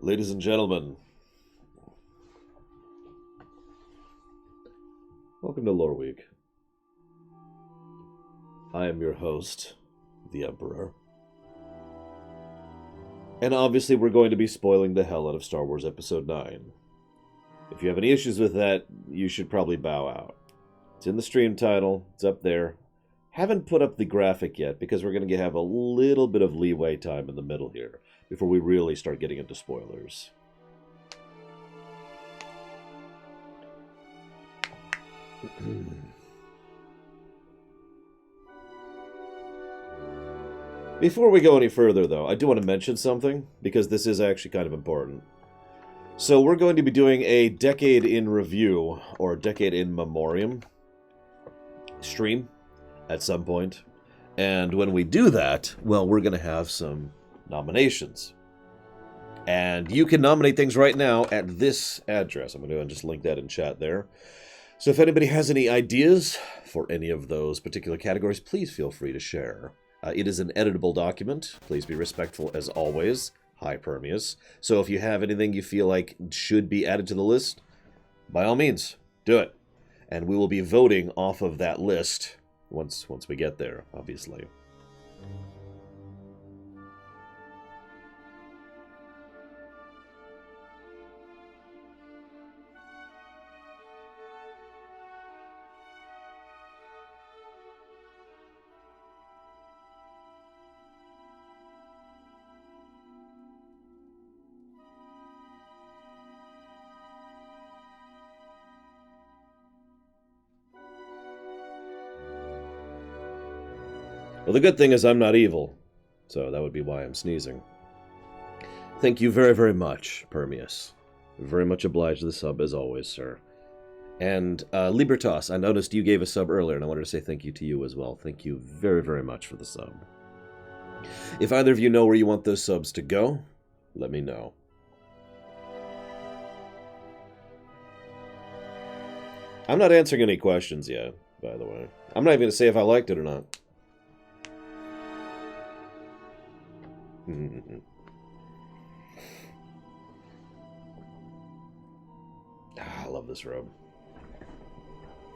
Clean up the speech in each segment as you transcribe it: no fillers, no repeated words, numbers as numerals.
Ladies and gentlemen, welcome to Loreweek. I am your host, the Emperor. And obviously we're going to be spoiling the hell out of Star Wars Episode 9. If you have any issues with that, you should probably bow out. It's in the stream title, it's up there. Haven't put up the graphic yet because we're going to have a little bit of leeway time in the middle here before we really start getting into spoilers. Before we go any further, though, I do want to mention something, because this is actually kind of important. So we're going to be doing a Decade in Review, or Decade in Memoriam stream at some point. And when we do that, well, we're going to have some nominations. And you can nominate things right now at this address. I'm going to just link that in chat there. So if anybody has any ideas for any of those particular categories, please feel free to share. It is an editable document. Please be respectful as always. Hi, Permeus. So if you have anything you feel like should be added to the list, by all means, do it. And we will be voting off of that list once we get there, obviously. Well, the good thing is I'm not evil, so that would be why I'm sneezing. Thank you very, very much, Permeus. Very much obliged to the sub, as always, sir. And Libertas, I noticed you gave a sub earlier, and I wanted to say thank you to you as well. Thank you very, very much for the sub. If either of you know where you want those subs to go, let me know. I'm not answering any questions yet, by the way. I'm not even going to say if I liked it or not. I love this robe.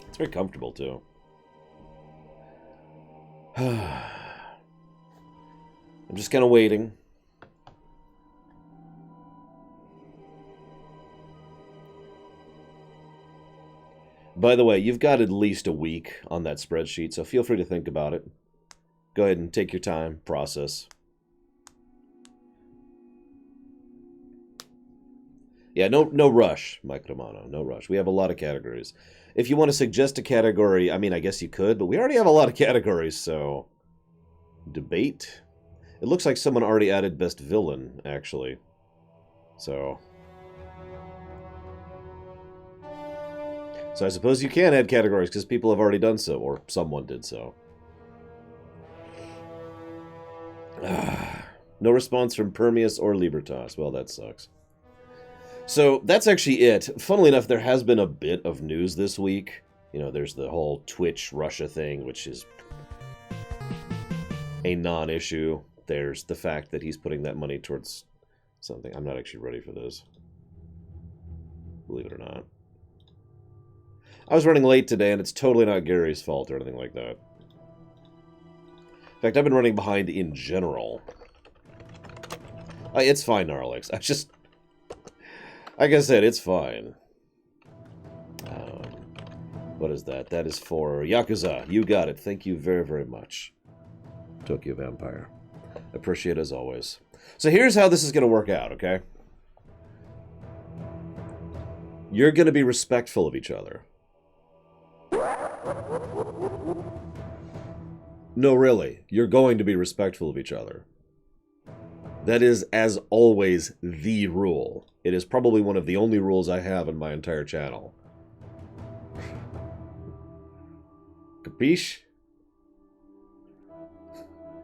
It's very comfortable, too. I'm just kind of waiting. By the way, you've got at least a week on that spreadsheet, so feel free to think about it. Go ahead and take your time, process. Yeah, no rush, Mike Romano. No rush. We have a lot of categories. If you want to suggest a category, I mean, I guess you could, but we already have a lot of categories, so... Debate? It looks like someone already added Best Villain, actually. So I suppose you can add categories, because people have already done so, or someone did so. No response from Permeus or Libertas. Well, that sucks. So that's actually it. Funnily enough, there has been a bit of news this week. You know, there's the whole Twitch Russia thing, which is a non-issue. There's the fact that he's putting that money towards something. I'm not actually ready for this, believe it or not. I was running late today, and it's totally not Gary's fault or anything like that. In fact, I've been running behind in general. It's fine, Gnarlex. Like I said, it's fine. What is that? That is for Yakuza. You got it. Thank you very, very much. Tokyo Vampire. Appreciate it as always. So here's how this is going to work out, okay? You're going to be respectful of each other. No, really. You're going to be respectful of each other. That is, as always, the rule. It is probably one of the only rules I have in my entire channel. Capiche?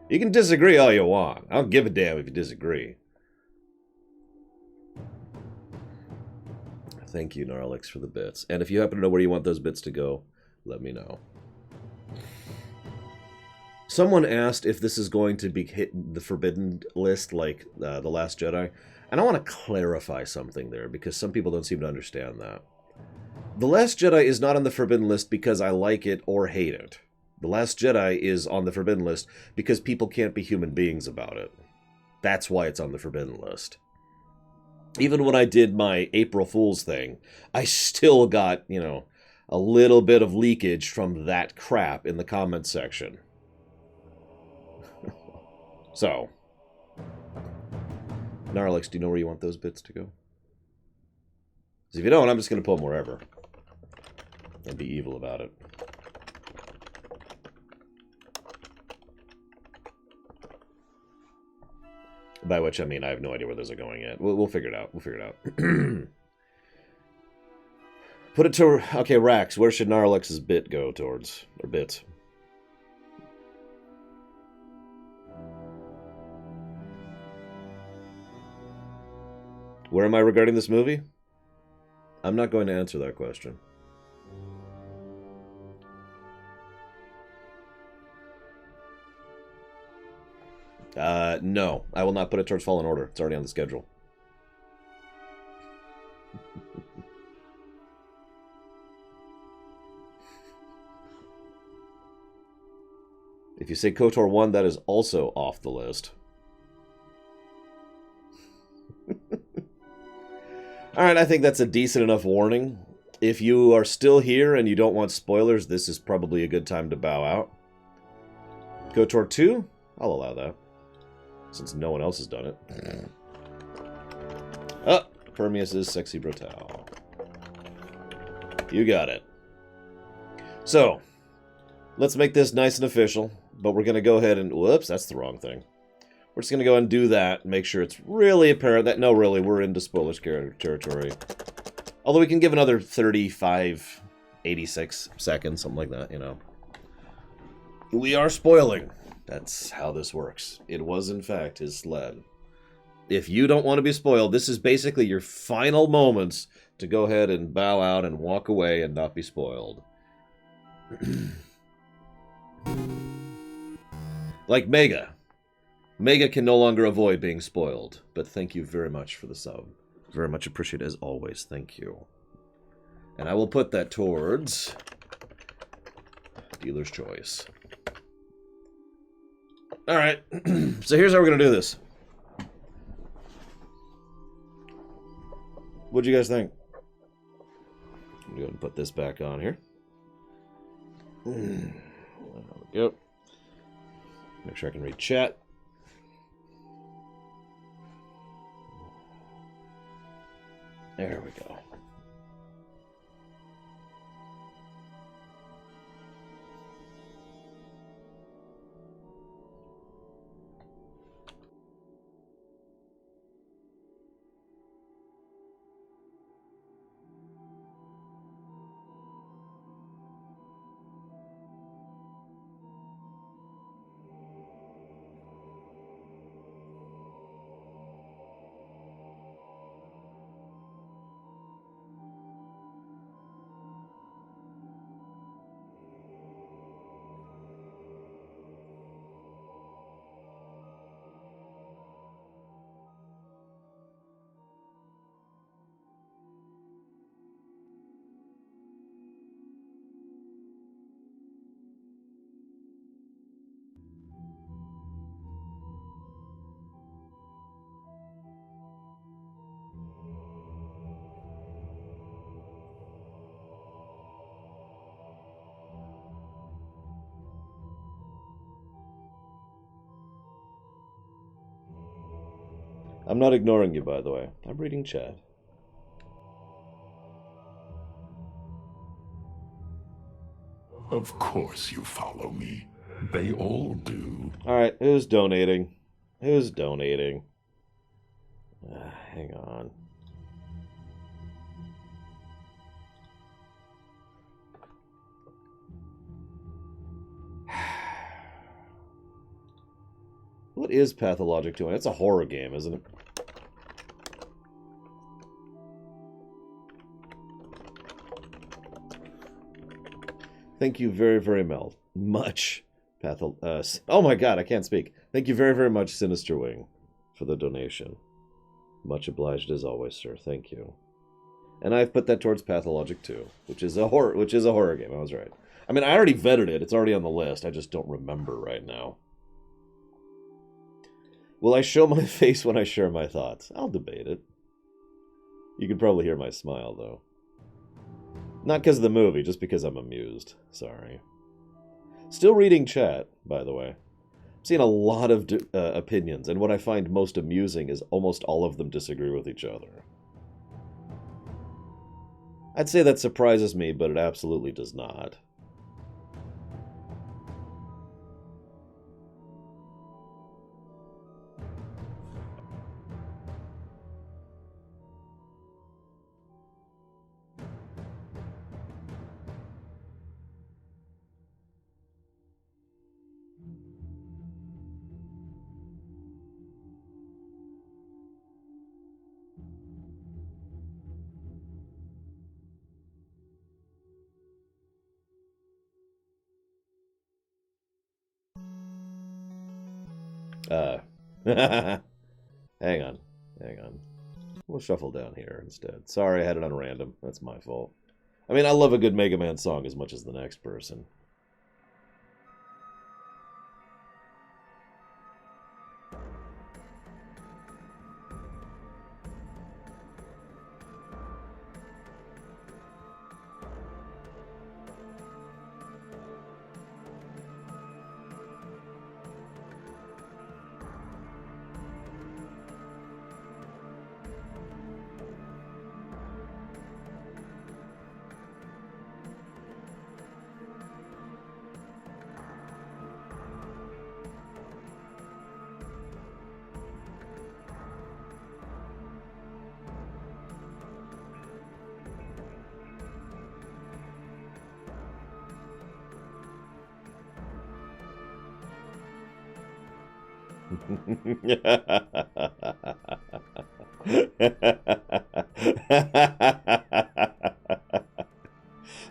You can disagree all you want. I don't give a damn if you disagree. Thank you, Gnarlex, for the bits. And if you happen to know where you want those bits to go, let me know. Someone asked if this is going to be hit the forbidden list like The Last Jedi. And I want to clarify something there, because some people don't seem to understand that. The Last Jedi is not on the Forbidden List because I like it or hate it. The Last Jedi is on the Forbidden List because people can't be human beings about it. That's why it's on the Forbidden List. Even when I did my April Fool's thing, I still got, you know, a little bit of leakage from that crap in the comments section. So, Gnarlex, do you know where you want those bits to go? Because if you don't, I'm just going to put them wherever. And be evil about it. By which I mean I have no idea where those are going yet. We'll figure it out. We'll figure it out. Put it to... Okay, Rax, where should Gnarlex's bit go towards? Or bits? Where am I regarding this movie? I'm not going to answer that question. No. I will not put it towards Fallen Order. It's already on the schedule. If you say KOTOR 1, that is also off the list. Alright, I think that's a decent enough warning. If you are still here and you don't want spoilers, this is probably a good time to bow out. KOTOR 2? I'll allow that. Since no one else has done it. Oh, Permeus is Sexy Brutal. You got it. So, let's make this nice and official. But we're going to go ahead and... Whoops, that's the wrong thing. We're just going to go ahead and do that. Make sure it's really apparent that... No, really, we're into spoilers territory. Although we can give another 35, 86 seconds, something like that, you know. We are spoiling. That's how this works. It was, in fact, his sled. If you don't want to be spoiled, this is basically your final moments to go ahead and bow out and walk away and not be spoiled. Like Mega. Mega can no longer avoid being spoiled. But thank you very much for the sub. Very much appreciated as always. Thank you. And I will put that towards... Dealer's Choice. Alright. So here's how we're going to do this. What'd you guys think? I'm going to go ahead and put this back on here. There we go. Make sure I can read chat. There we go. I'm not ignoring you, by the way. I'm reading chat. Of course you follow me. They all do. Alright, who's donating? Who's donating? Hang on. What is Pathologic doing? It's a horror game, isn't it? Thank you very, very much, oh my god, I can't speak. Thank you very, very much, Sinister Wing, for the donation. Much obliged as always, sir. Thank you. And I've put that towards Pathologic 2, which is a horror game. I was right. I mean, I already vetted it. It's already on the list. I just don't remember right now. Will I show my face when I share my thoughts? I'll debate it. You can probably hear my smile, though. Not because of the movie, just because I'm amused. Sorry. Still reading chat, by the way. I'm seeing a lot of opinions, and what I find most amusing is almost all of them disagree with each other. I'd say that surprises me, but it absolutely does not. Hang on. We'll shuffle down here instead. Sorry, I had it on random. That's my fault. I mean, I love a good Mega Man song as much as the next person.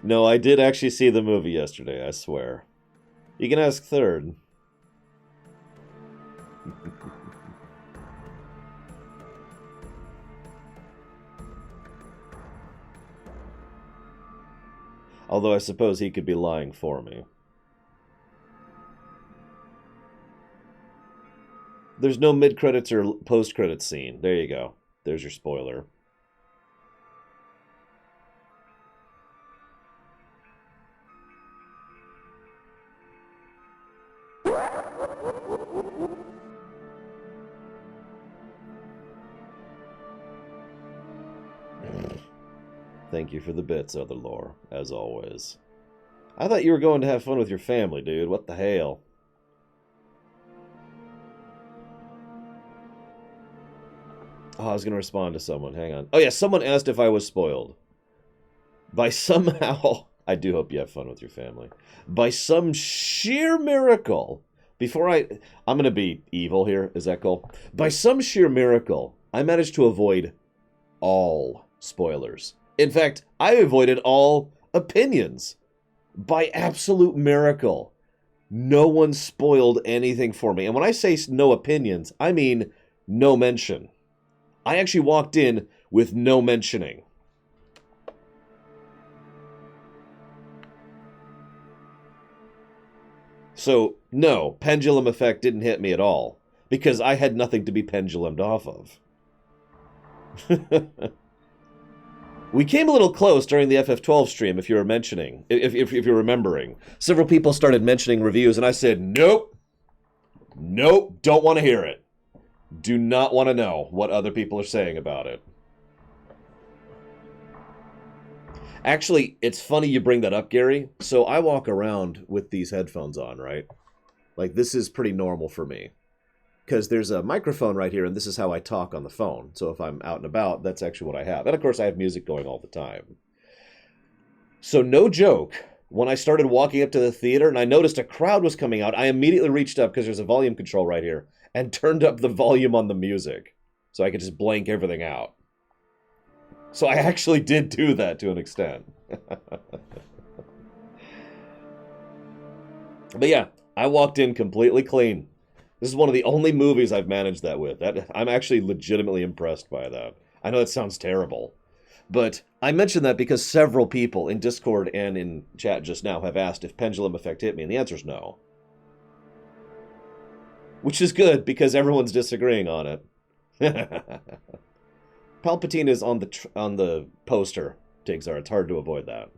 No, I did actually see the movie yesterday, I swear. You can ask Third. Although I suppose he could be lying for me. There's no mid-credits or post-credits scene. There you go. There's your spoiler. Thank you for the bits, Other Lore, as always. I thought you were going to have fun with your family, dude. What the hell? Oh, I was going to respond to someone. Hang on. Oh, yeah, someone asked if I was spoiled. By somehow... I do hope you have fun with your family. By some sheer miracle... I'm going to be evil here. Is that cool? By some sheer miracle, I managed to avoid all spoilers. In fact, I avoided all opinions. By absolute miracle. No one spoiled anything for me. And when I say no opinions, I mean no mention. I actually walked in with no mentioning. So, no, pendulum effect didn't hit me at all. Because I had nothing to be pendulumed off of. We came a little close during the FF12 stream, if you're mentioning, if you're remembering. Several people started mentioning reviews, and I said, nope. Nope, don't want to hear it. Do not want to know what other people are saying about it. Actually, it's funny you bring that up, Gary. So I walk around with these headphones on, right? Like, this is pretty normal for me. Because there's a microphone right here, and this is how I talk on the phone. So if I'm out and about, that's actually what I have. And of course, I have music going all the time. So no joke, when I started walking up to the theater and I noticed a crowd was coming out, I immediately reached up, because there's a volume control right here, and turned up the volume on the music. So I could just blank everything out. So I actually did do that to an extent. But yeah, I walked in completely clean. This is one of the only movies I've managed that with. I'm actually legitimately impressed by that. I know that sounds terrible, but I mention that because several people in Discord and in chat just now have asked if Pendulum Effect hit me, and the answer is no. Which is good, because everyone's disagreeing on it. Palpatine is on the poster, Tigzar. It's hard to avoid that.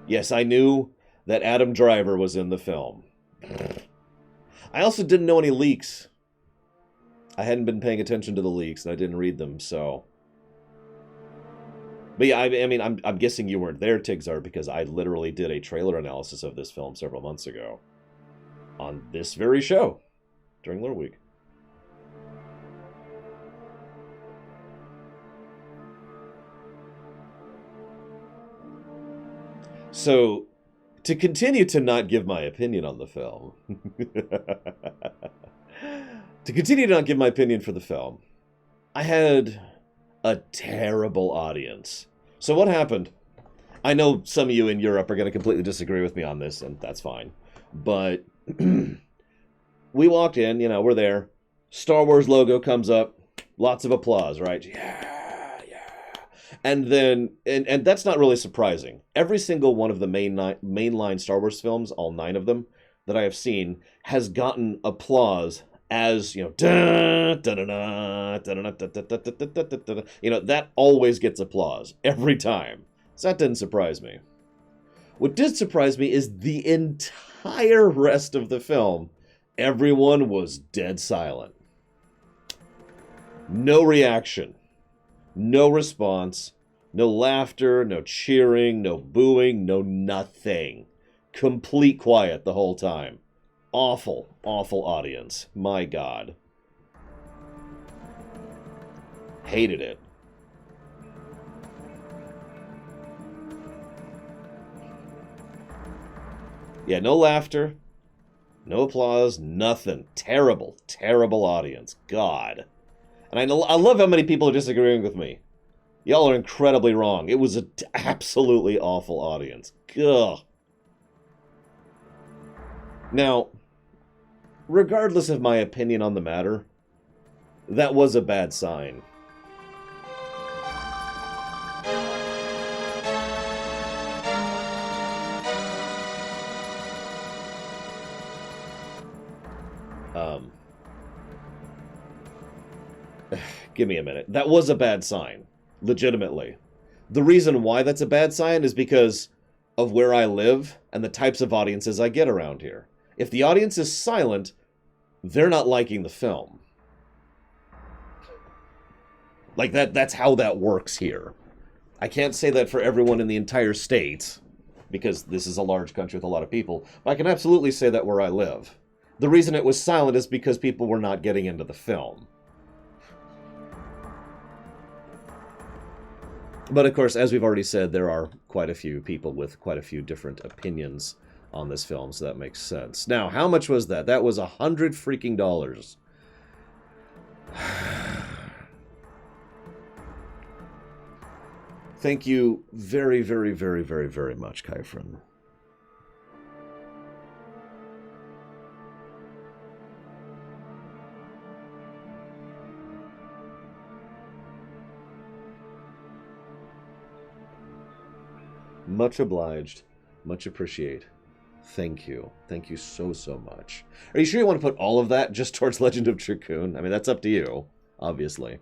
Yes, I knew that Adam Driver was in the film. I also didn't know any leaks. I hadn't been paying attention to the leaks, and I didn't read them, so... But yeah, I mean, I'm guessing you weren't there, Tigzar, because I literally did a trailer analysis of this film several months ago. On this very show. During Loreweek. So, to continue to not give my opinion on the film... to continue to not give my opinion for the film, I had a terrible audience. So what happened? I know some of you in Europe are going to completely disagree with me on this, and that's fine. But we walked in, you know, we're there. Star Wars logo comes up. Lots of applause, right? Yeah, yeah. And then, and that's not really surprising. Every single one of the mainline Star Wars films, all 9 of them, that I have seen, has gotten applause as, you know, you know, that always gets applause every time. So that didn't surprise me. What did surprise me is the entire rest of the film, everyone was dead silent. No reaction, no response, no laughter, no cheering, no booing, no nothing. Complete quiet the whole time. Awful, awful audience. My God. Hated it. Yeah, no laughter, no applause, nothing. Terrible, terrible audience. God. And I love how many people are disagreeing with me. Y'all are incredibly wrong. It was an absolutely awful audience. Gah. Now, regardless of my opinion on the matter, that was a bad sign. Give me a minute. That was a bad sign. Legitimately. The reason why that's a bad sign is because of where I live and the types of audiences I get around here. If the audience is silent, they're not liking the film. Like, that's how that works here. I can't say that for everyone in the entire state, because this is a large country with a lot of people, but I can absolutely say that where I live. The reason it was silent is because people were not getting into the film. But of course, as we've already said, there are quite a few people with quite a few different opinions on this film, so that makes sense. Now, how much was that? That was $100 freaking dollars. Thank you very, very, very, very, very much, Kyfrin. Much obliged. Much appreciate. Thank you. Thank you so, so much. Are you sure you want to put all of that just towards Legend of Dragoon? I mean, that's up to you, obviously.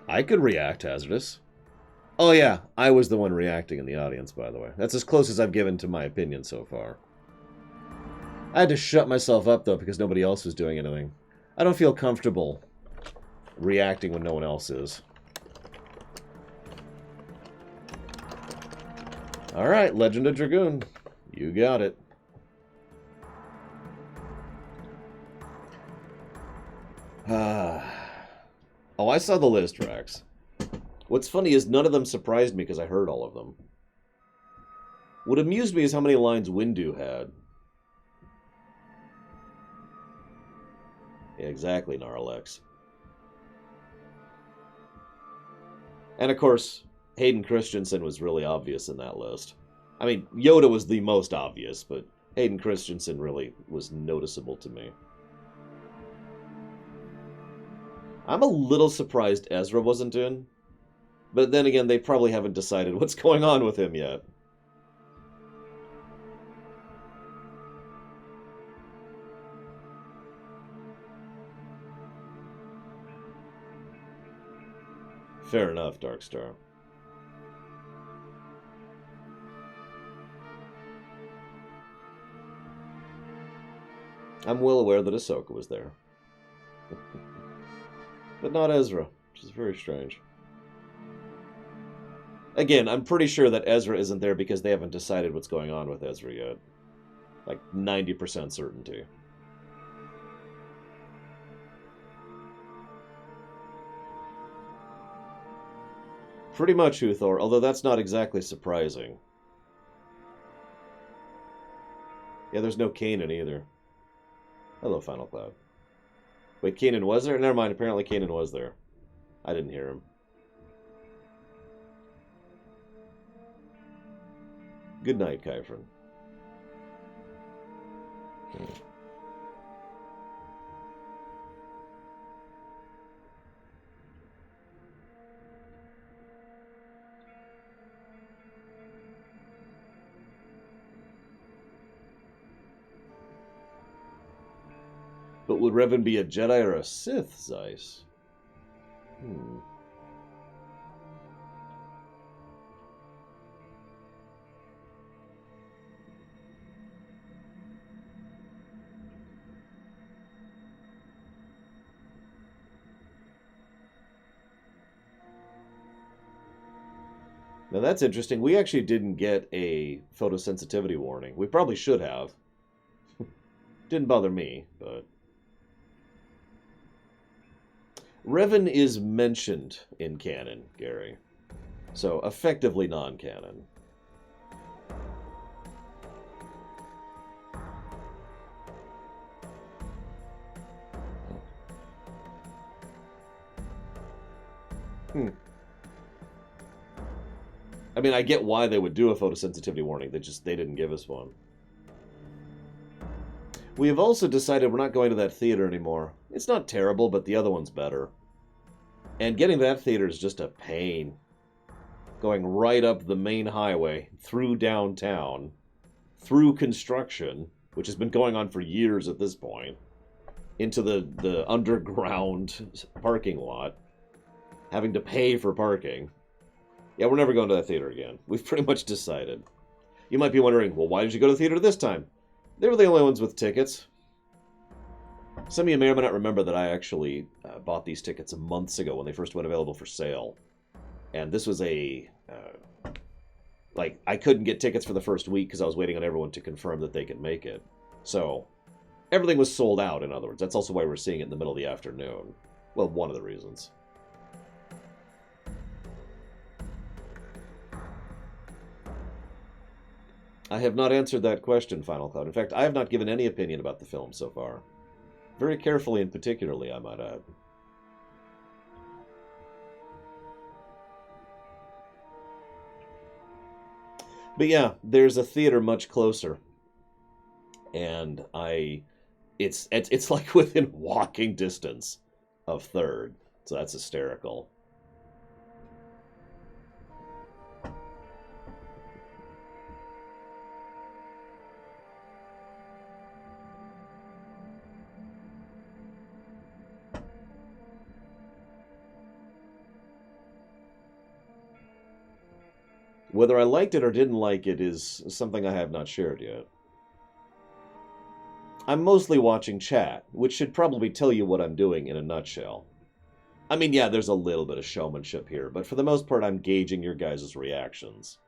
I could react, Hazardous. Oh yeah, I was the one reacting in the audience, by the way. That's as close as I've given to my opinion so far. I had to shut myself up, though, because nobody else was doing anything. I don't feel comfortable reacting when no one else is. Alright, Legend of Dragoon. You got it. Oh, I saw the list, Rex. What's funny is none of them surprised me because I heard all of them. What amused me is how many lines Windu had. Yeah, exactly, Gnarlex. And of course, Hayden Christensen was really obvious in that list. I mean, Yoda was the most obvious, but Hayden Christensen really was noticeable to me. I'm a little surprised Ezra wasn't in, but then again, they probably haven't decided what's going on with him yet. Fair enough, Darkstar. I'm well aware that Ahsoka was there. But not Ezra, which is very strange. Again, I'm pretty sure that Ezra isn't there because they haven't decided what's going on with Ezra yet. Like 90% certainty. Pretty much, Uthor, although that's not exactly surprising. Yeah, there's no Kanan either. Hello, Final Cloud. Wait, Kanan was there? Never mind, apparently Kanan was there. I didn't hear him. Good night, Kyphron. But would Revan be a Jedi or a Sith, Zeiss? Now that's interesting. We actually didn't get a photosensitivity warning. We probably should have. Didn't bother me, but... Revan is mentioned in canon, Gary. So, effectively non-canon. I mean, I get why they would do a photosensitivity warning. They didn't give us one. We have also decided we're not going to that theater anymore. It's not terrible, but the other one's better. And getting to that theater is just a pain. Going right up the main highway, through downtown, through construction, which has been going on for years at this point, into the underground parking lot, having to pay for parking. Yeah, we're never going to that theater again. We've pretty much decided. You might be wondering, well, why did you go to the theater this time? They were the only ones with tickets. Some of you may or may not remember that I actually bought these tickets months ago when they first went available for sale. And this was a... I couldn't get tickets for the first week because I was waiting on everyone to confirm that they could make it. So, everything was sold out, in other words. That's also why we're seeing it in the middle of the afternoon. Well, one of the reasons. I have not answered that question, Final Cloud. In fact, I have not given any opinion about the film so far. Very carefully and particularly, I might add. But yeah, there's a theater much closer. And it's like within walking distance of 3rd. So that's hysterical. Whether I liked it or didn't like it is something I have not shared yet. I'm mostly watching chat, which should probably tell you what I'm doing in a nutshell. I mean, yeah, there's a little bit of showmanship here, but for the most part, I'm gauging your guys' reactions.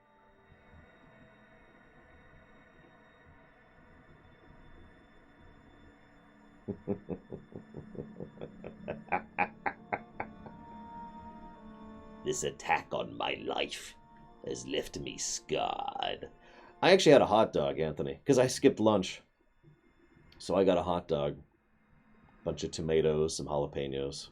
This attack on my life has left me scarred. I actually had a hot dog, Anthony, because I skipped lunch. So I got a hot dog. Bunch of tomatoes, some jalapenos.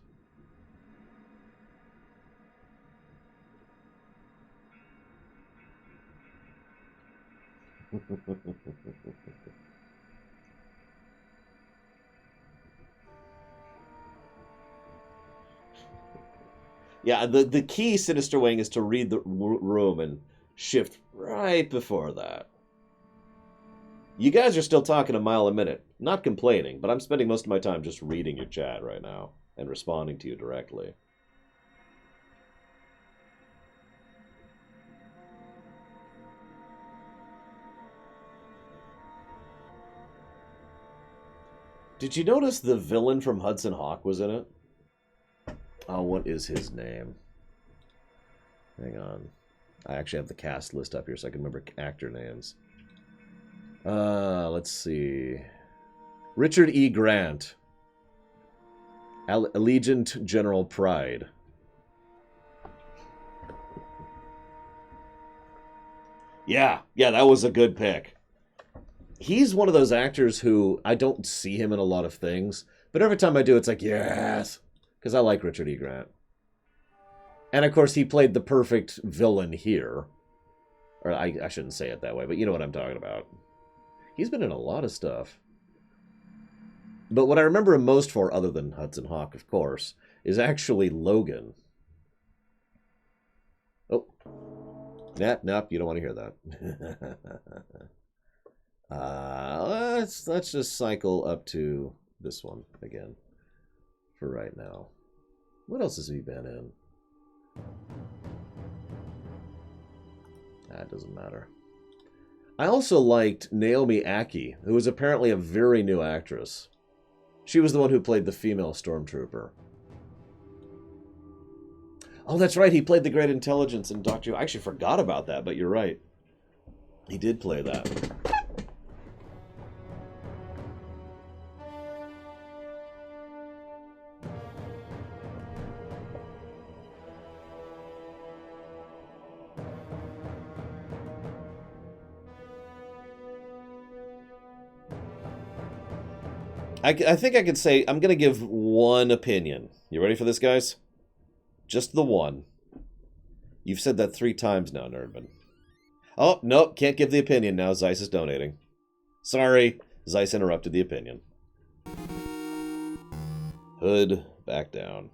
Yeah, the key, Sinister Wing, is to read the room and shift right before that. You guys are still talking a mile a minute. Not complaining, but I'm spending most of my time just reading your chat right now and responding to you directly. Did you notice the villain from Hudson Hawk was in it? Oh, what is his name? Hang on. I actually have the cast list up here so I can remember actor names. Let's see. Richard E. Grant. Allegiant General Pride. Yeah, that was a good pick. He's one of those actors who I don't see him in a lot of things, but every time I do, it's like, yes, because I like Richard E. Grant. And of course, he played the perfect villain here. Or I shouldn't say it that way, but you know what I'm talking about. He's been in a lot of stuff. But what I remember him most for, other than Hudson Hawk, of course, is actually Logan. Oh. Nope, you don't want to hear that. Let's just cycle up to this one again for right now. What else has he been in? That doesn't matter. I also liked Naomi Ackie, who was apparently a very new actress. She was the one who played the female stormtrooper. Oh, that's right. He played the Great Intelligence in Doctor Who. I actually forgot about that, but you're right. He did play that. I think I could say I'm going to give one opinion. You ready for this, guys? Just the one. You've said that 3 times now, Nerdman. Oh, nope, can't give the opinion now. Zeiss is donating. Sorry, Zeiss interrupted the opinion. Hood, back down.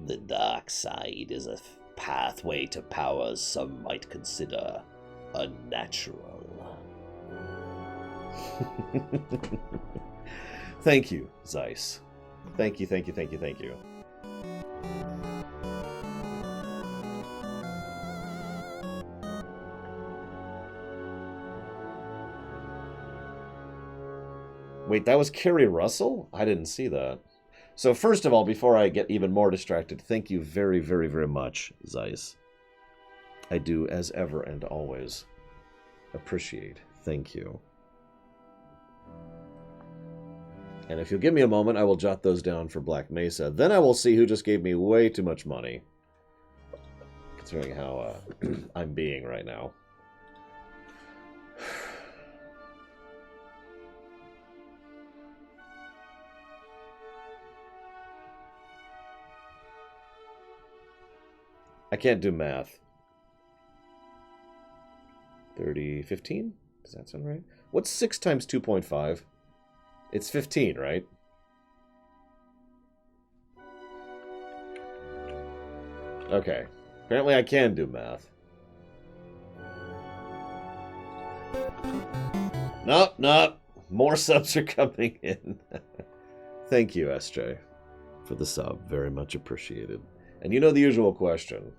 The dark side is a pathway to powers some might consider unnatural. Thank you, Zeiss. Thank you. Wait, that was Kerry Russell? I didn't see that. So first of all, before I get even more distracted, thank you very, very, very much, Zeiss. I do, as ever and always, appreciate. Thank you. And if you'll give me a moment, I will jot those down for Black Mesa. Then I will see who just gave me way too much money. Considering how I'm being right now. I can't do math. 15? Does that sound right? What's 6 times 2.5? It's 15, right? Okay. Apparently I can do math. Nope. More subs are coming in. Thank you, SJ, for the sub. Very much appreciated. And you know the usual question.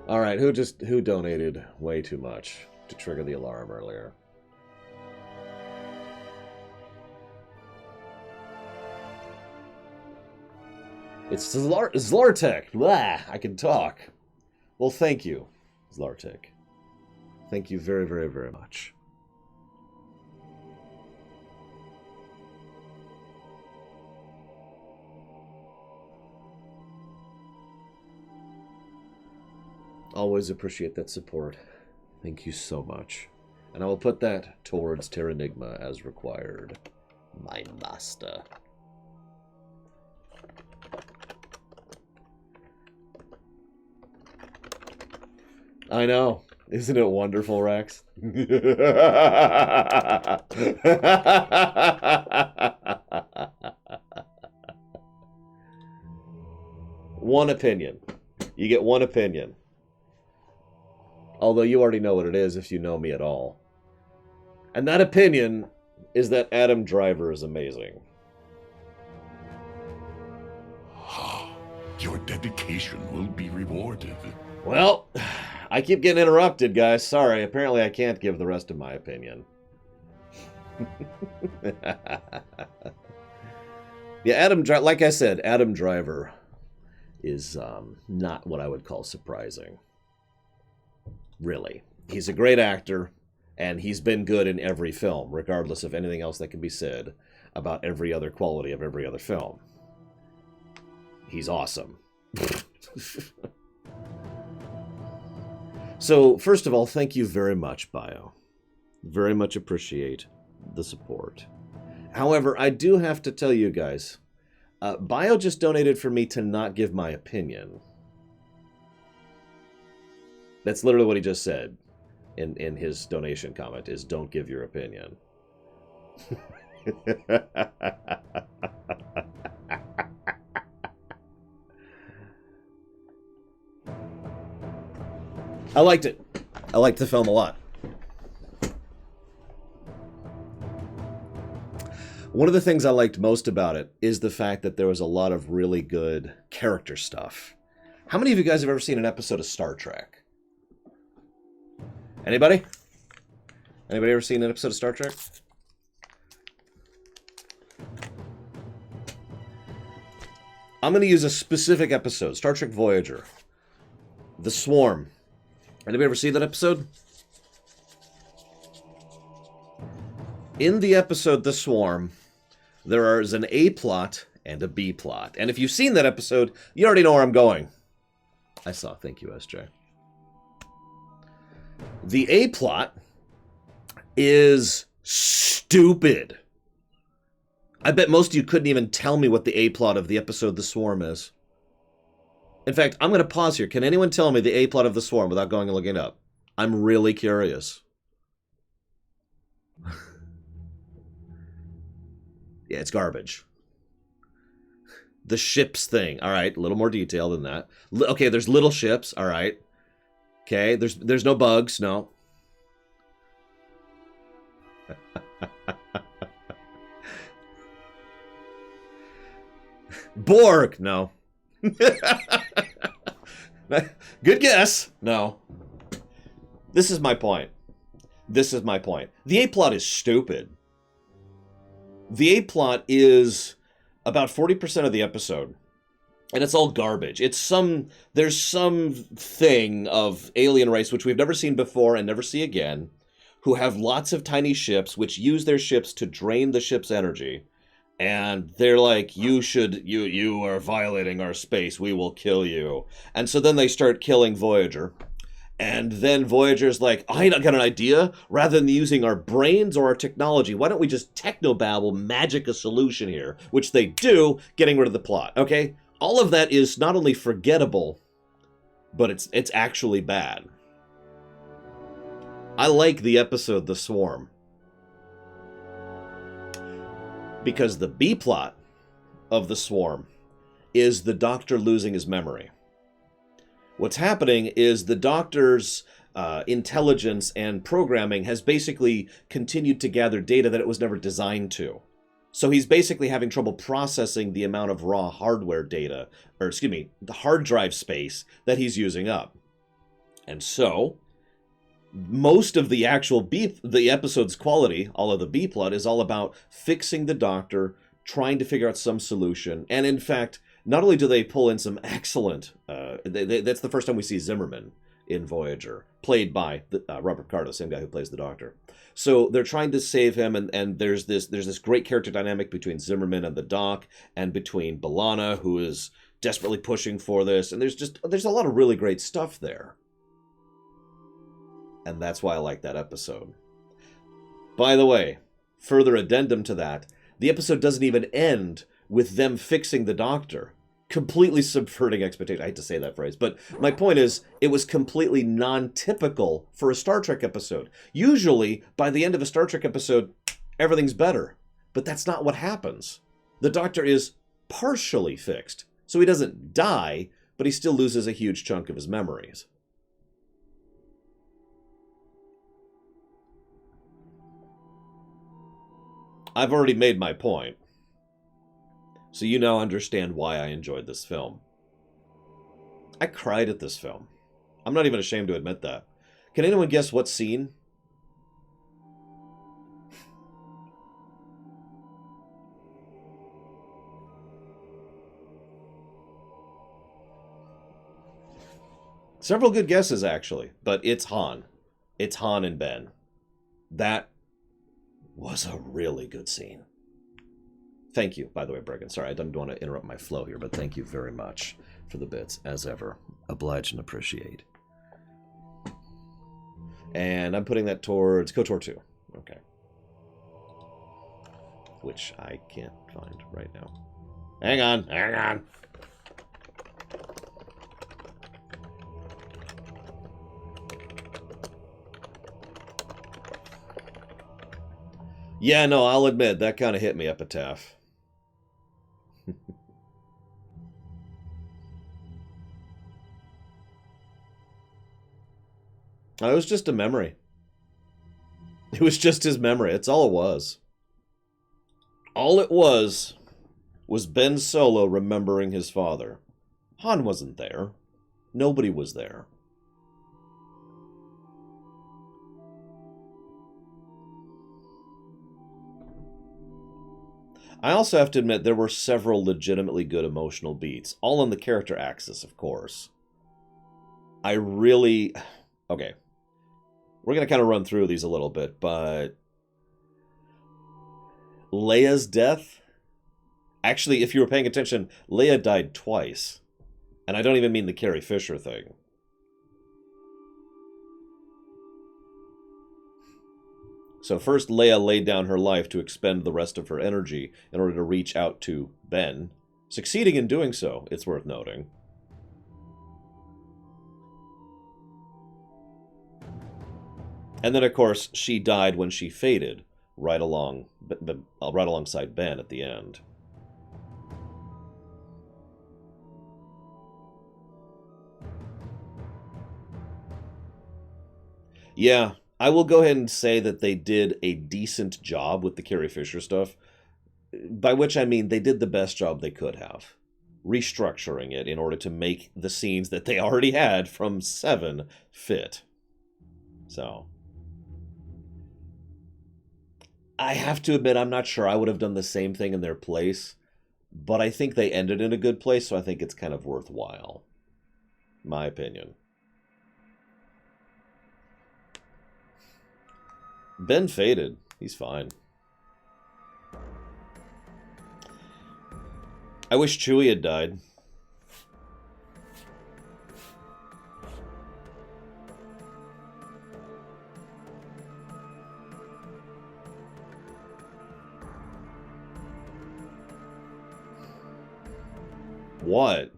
Alright, who donated way too much to trigger the alarm earlier? It's Zlartek! Blah, I can talk. Well, thank you, Zlartek. Thank you very, very, very much. Always appreciate that support. Thank you so much. And I will put that towards Terranigma as required. My master. I know. Isn't it wonderful, Rex? One opinion. You get one opinion. Although you already know what it is if you know me at all. And that opinion is that Adam Driver is amazing. Your dedication will be rewarded. Well, I keep getting interrupted, guys. Sorry, apparently I can't give the rest of my opinion. Yeah, like I said, Adam Driver is not what I would call surprising. Really. He's a great actor, and he's been good in every film, regardless of anything else that can be said about every other quality of every other film. He's awesome. So, first of all, thank you very much, Bio. Very much appreciate the support. However, I do have to tell you guys, Bio just donated for me to not give my opinion. That's literally what he just said in his donation comment, is don't give your opinion. I liked it. I liked the film a lot. One of the things I liked most about it is the fact that there was a lot of really good character stuff. How many of you guys have ever seen an episode of Star Trek? Anybody? Anybody ever seen an episode of Star Trek? I'm going to use a specific episode, Star Trek Voyager. The Swarm. Anybody ever see that episode? In the episode The Swarm, there is an A plot and a B plot. And if you've seen that episode, you already know where I'm going. I saw. Thank you, SJ. The A plot is stupid. I bet most of you couldn't even tell me what the A plot of the episode The Swarm is. In fact, I'm going to pause here. Can anyone tell me the A plot of The Swarm without going and looking it up? I'm really curious. Yeah, it's garbage. The ships thing. All right, a little more detail than that. Okay, there's little ships. All right. Okay, there's no bugs. No. Borg. No. Good guess. No. This is my point. This is my point. The A-plot is stupid. The A-plot is about 40% of the episode. And it's all garbage. There's some thing of alien race, which we've never seen before and never see again, who have lots of tiny ships, which use their ships to drain the ship's energy. And they're like, you are violating our space, we will kill you. And so then they start killing Voyager. And then Voyager's like, I got an idea. Rather than using our brains or our technology, why don't we just technobabble magic a solution here? Which they do, getting rid of the plot, okay? All of that is not only forgettable, but it's actually bad. I like the episode The Swarm. Because the B-plot of The Swarm is the Doctor losing his memory. What's happening is the Doctor's intelligence and programming has basically continued to gather data that it was never designed to. So he's basically having trouble processing the amount of raw hardware data, or excuse me, the hard drive space that he's using up. And so most of the actual the episode's quality, all of the B-plot, is all about fixing the Doctor, trying to figure out some solution. And in fact, not only do they pull in some excellent, that's the first time we see Zimmerman in Voyager, played by Robert Picardo, same guy who plays the Doctor. So they're trying to save him, and there's this great character dynamic between Zimmerman and the Doc, and between B'Elanna, who is desperately pushing for this, and there's a lot of really great stuff there. And that's why I like that episode. By the way, further addendum to that, the episode doesn't even end with them fixing the Doctor. Completely subverting expectations. I hate to say that phrase, but my point is, it was completely non-typical for a Star Trek episode. Usually, by the end of a Star Trek episode, everything's better. But that's not what happens. The Doctor is partially fixed. So he doesn't die, but he still loses a huge chunk of his memories. I've already made my point. So you now understand why I enjoyed this film. I cried at this film. I'm not even ashamed to admit that. Can anyone guess what scene? Several good guesses, actually, but it's Han. It's Han and Ben. That was a really good scene. Thank you, by the way, Bregan. Sorry, I don't want to interrupt my flow here, but thank you very much for the bits, as ever. Oblige and appreciate. And I'm putting that towards KOTOR 2. Okay. Which I can't find right now. Hang on, hang on. Yeah, no, I'll admit, that kind of hit me, Epitaph. It was just a memory. It was just his memory. That's all it was. All it was Ben Solo remembering his father. Han wasn't there. Nobody was there. I also have to admit there were several legitimately good emotional beats, all on the character axis, of course. I really... Okay. We're going to kind of run through these a little bit, but... Leia's death? Actually, if you were paying attention, Leia died twice. And I don't even mean the Carrie Fisher thing. So first, Leia laid down her life to expend the rest of her energy in order to reach out to Ben. Succeeding in doing so, it's worth noting. And then, of course, she died when she faded, right alongside Ben at the end. Yeah, I will go ahead and say that they did a decent job with the Carrie Fisher stuff, by which I mean they did the best job they could have, restructuring it in order to make the scenes that they already had from 7 fit. So, I have to admit, I'm not sure I would have done the same thing in their place, but I think they ended in a good place, so I think it's kind of worthwhile. My opinion. Ben faded. He's fine. I wish Chewie had died. What?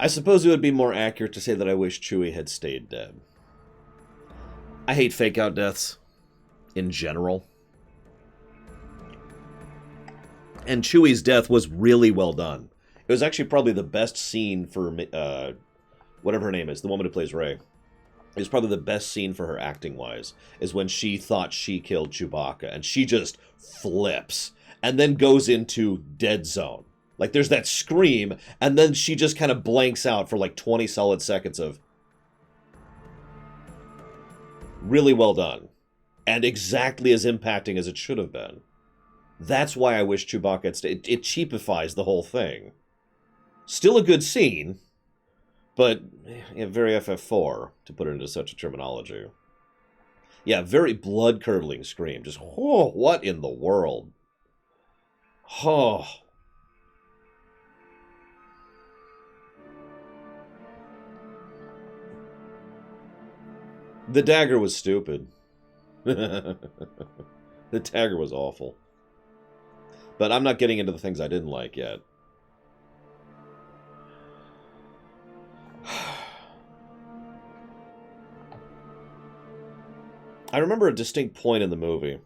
I suppose it would be more accurate to say that I wish Chewie had stayed dead. I hate fake-out deaths in general. And Chewie's death was really well done. It was actually probably the best scene for whatever her name is, the woman who plays Rey. It was probably the best scene for her acting-wise, is when she thought she killed Chewbacca, and she just flips, and then goes into dead zone. Like, there's that scream, and then she just kind of blanks out for like 20 solid seconds of... Really well done. And exactly as impacting as it should have been. That's why I wish Chewbacca had stayed. It cheapifies the whole thing. Still a good scene, but very FF4, to put it into such a terminology. Yeah, very blood-curdling scream. Just, oh, what in the world? Oh... The dagger was stupid. The dagger was awful. But I'm not getting into the things I didn't like yet. I remember a distinct point in the movie.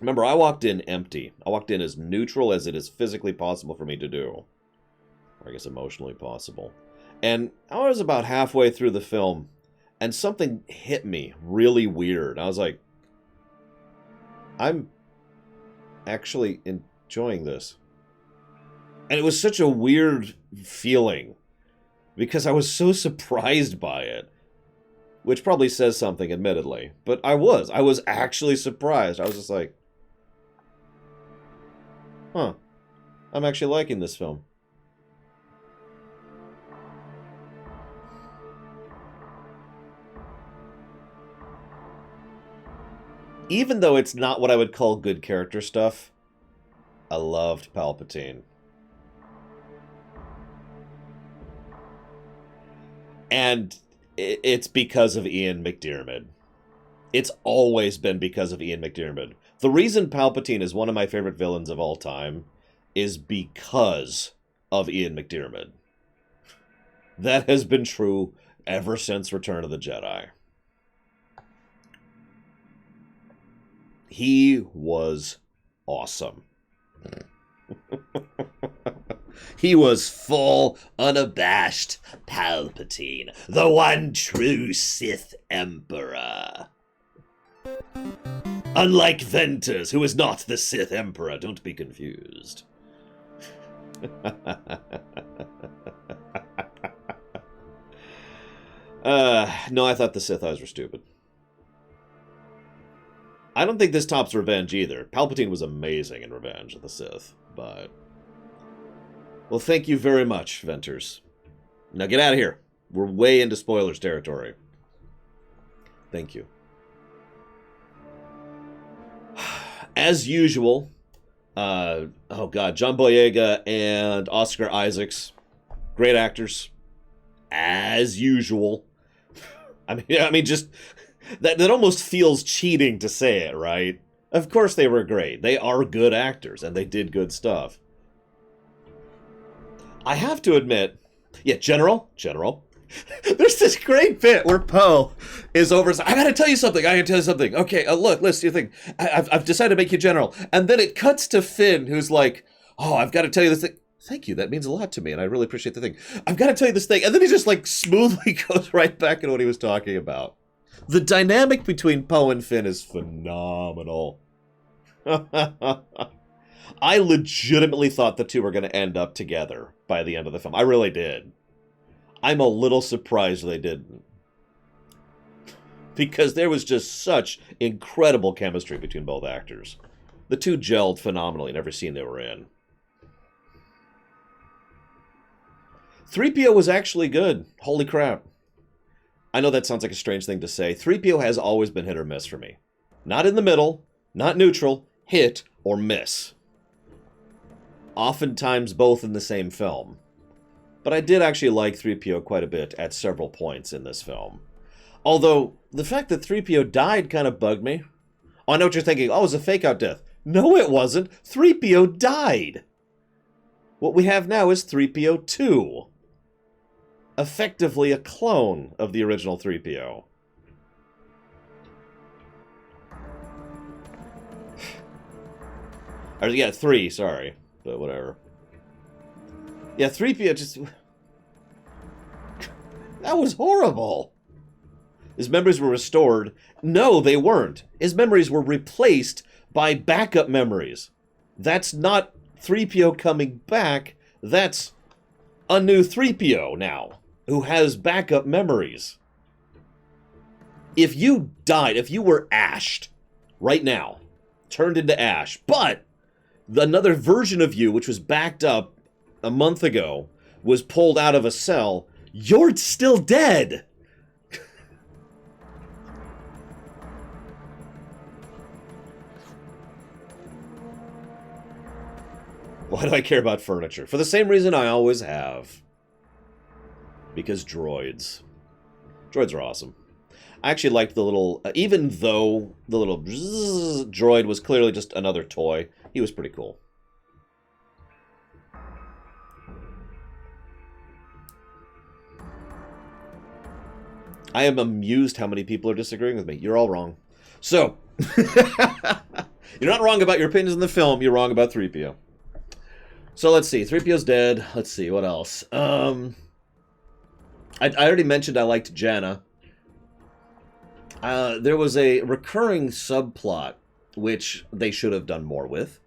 Remember, I walked in empty. I walked in as neutral as it is physically possible for me to do. Or I guess emotionally possible. And I was about halfway through the film, and something hit me really weird. I was like, I'm actually enjoying this. And it was such a weird feeling, because I was so surprised by it. Which probably says something, admittedly. But I was actually surprised. I was just like, huh, I'm actually liking this film. Even though it's not what I would call good character stuff, I loved Palpatine. And it's because of Ian McDiarmid. It's always been because of Ian McDiarmid. The reason Palpatine is one of my favorite villains of all time is because of Ian McDiarmid. That has been true ever since Return of the Jedi. He was awesome. He was full, unabashed Palpatine, the one true Sith Emperor. Unlike Ventus, who is not the Sith Emperor, don't be confused. No, I thought the Sith eyes were stupid. I don't think this tops Revenge either. Palpatine was amazing in Revenge of the Sith, but... Well, thank you very much, Venters. Now get out of here. We're way into spoilers territory. Thank you. As usual, John Boyega and Oscar Isaacs, great actors. As usual. I mean, just that almost feels cheating to say it, right? Of course they were great. They are good actors, and they did good stuff. I have to admit, yeah, General. There's this great bit where Poe is over. I gotta tell you something. Okay, look, listen to your thing. I've decided to make you general. And then it cuts to Finn, who's like, oh, I've got to tell you this thing. Thank you, that means a lot to me, and I really appreciate the thing. I've got to tell you this thing. And then he just, like, smoothly goes right back into what he was talking about. The dynamic between Poe and Finn is phenomenal. I legitimately thought the two were going to end up together by the end of the film. I really did. I'm a little surprised they didn't. Because there was just such incredible chemistry between both actors. The two gelled phenomenally in every scene they were in. 3PO was actually good. Holy crap. I know that sounds like a strange thing to say. 3PO has always been hit or miss for me. Not in the middle, not neutral, hit or miss. Oftentimes both in the same film. But I did actually like 3PO quite a bit at several points in this film. Although, the fact that 3PO died kind of bugged me. Oh, I know what you're thinking. Oh, it was a fake-out death. No, it wasn't. 3PO died. What we have now is 3PO 2. Effectively a clone of the original 3PO. Or, yeah, 3, sorry. But whatever. Yeah, 3PO just... That was horrible. His memories were restored. No, they weren't. His memories were replaced by backup memories. That's not 3PO coming back. That's a new 3PO now, who has backup memories. If you died, if you were ashed right now, turned into ash, but another version of you, which was backed up a month ago, was pulled out of a cell, you're still dead. Why do I care about furniture? For the same reason I always have. Because droids. Droids are awesome. I actually liked the little, even though the little droid was clearly just another toy, he was pretty cool. I am amused how many people are disagreeing with me. You're all wrong. So, you're not wrong about your opinions in the film. You're wrong about 3PO. So let's see. 3PO's dead. Let's see. What else? I already mentioned I liked Janna. There was a recurring subplot, which they should have done more with,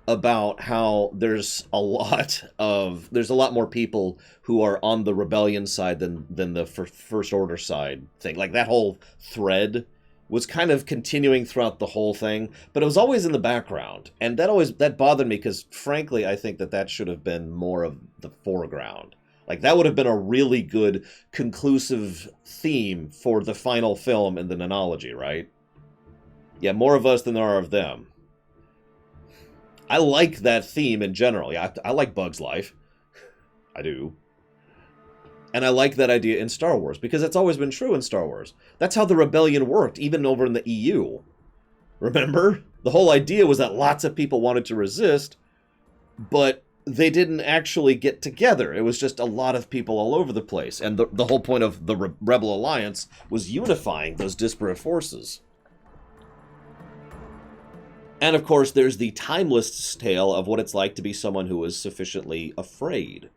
about how there's a lot more people who are on the rebellion side than the First Order side thing. Like, that whole thread was kind of continuing throughout the whole thing, but it was always in the background, and that bothered me, because frankly I think that should have been more of the foreground. Like, that would have been a really good conclusive theme for the final film in the nonology, right? Yeah, more of us than there are of them. I like that theme in general. Yeah, I like Bug's life. I do. And I like that idea in Star Wars, because it's always been true in Star Wars. That's how the rebellion worked, even over in the EU. Remember? The whole idea was that lots of people wanted to resist, but they didn't actually get together. It was just a lot of people all over the place. And the whole point of the Rebel Alliance was unifying those disparate forces. And of course, there's the timeless tale of what it's like to be someone who is sufficiently afraid.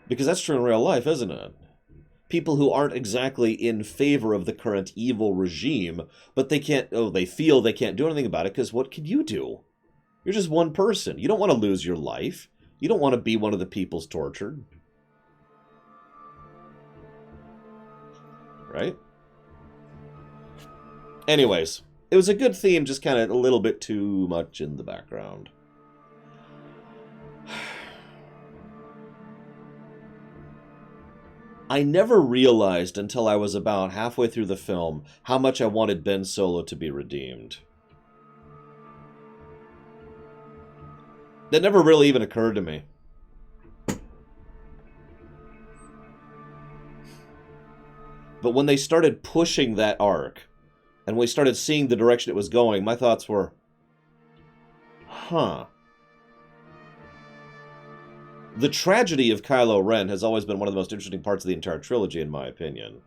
Because that's true in real life, isn't it? People who aren't exactly in favor of the current evil regime, but they feel they can't do anything about it, because what can you do? You're just one person. You don't want to lose your life. You don't want to be one of the people's tortured. Right? Anyways, it was a good theme, just kind of a little bit too much in the background. I never realized until I was about halfway through the film how much I wanted Ben Solo to be redeemed. That never really even occurred to me. But when they started pushing that arc, and we started seeing the direction it was going, my thoughts were, huh. The tragedy of Kylo Ren has always been one of the most interesting parts of the entire trilogy, in my opinion.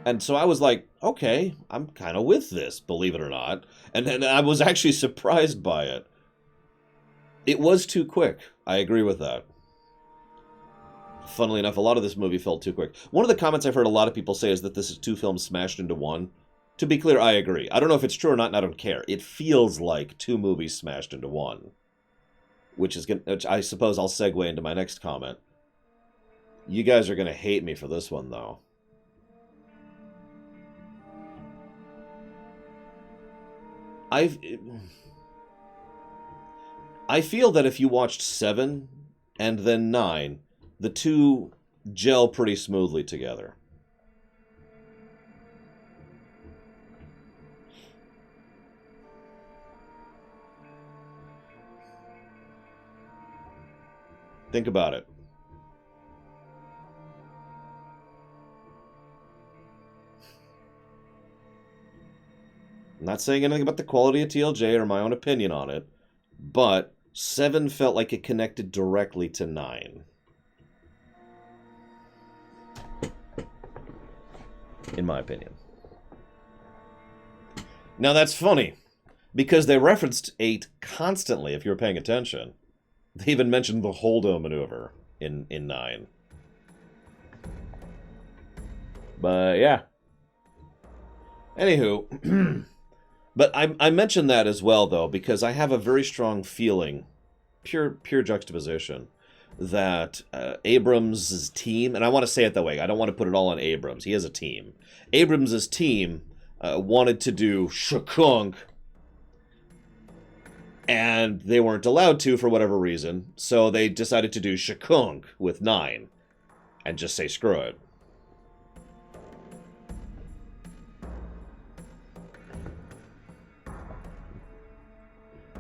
And so I was like, okay, I'm kind of with this, believe it or not. And I was actually surprised by it. It was too quick. I agree with that. Funnily enough, a lot of this movie felt too quick. One of the comments I've heard a lot of people say is that this is two films smashed into one. To be clear, I agree. I don't know if it's true or not, and I don't care. It feels like two movies smashed into one. Which I suppose I'll segue into my next comment. You guys are going to hate me for this one, though. I feel that if you watched 7 and then 9, the two gel pretty smoothly together. Think about it. I'm not saying anything about the quality of TLJ or my own opinion on it, but 7 felt like it connected directly to 9. In my opinion. Now that's funny, because they referenced 8 constantly, if you were paying attention. They even mentioned the Holdo maneuver in 9. But yeah. Anywho, but I mentioned that as well, though, because I have a very strong feeling, pure juxtaposition, that Abrams' team, and I want to say it that way, I don't want to put it all on Abrams, he has a team. Abrams' team wanted to do Shakunk, and they weren't allowed to for whatever reason, so they decided to do Shakunk with 9, and just say screw it.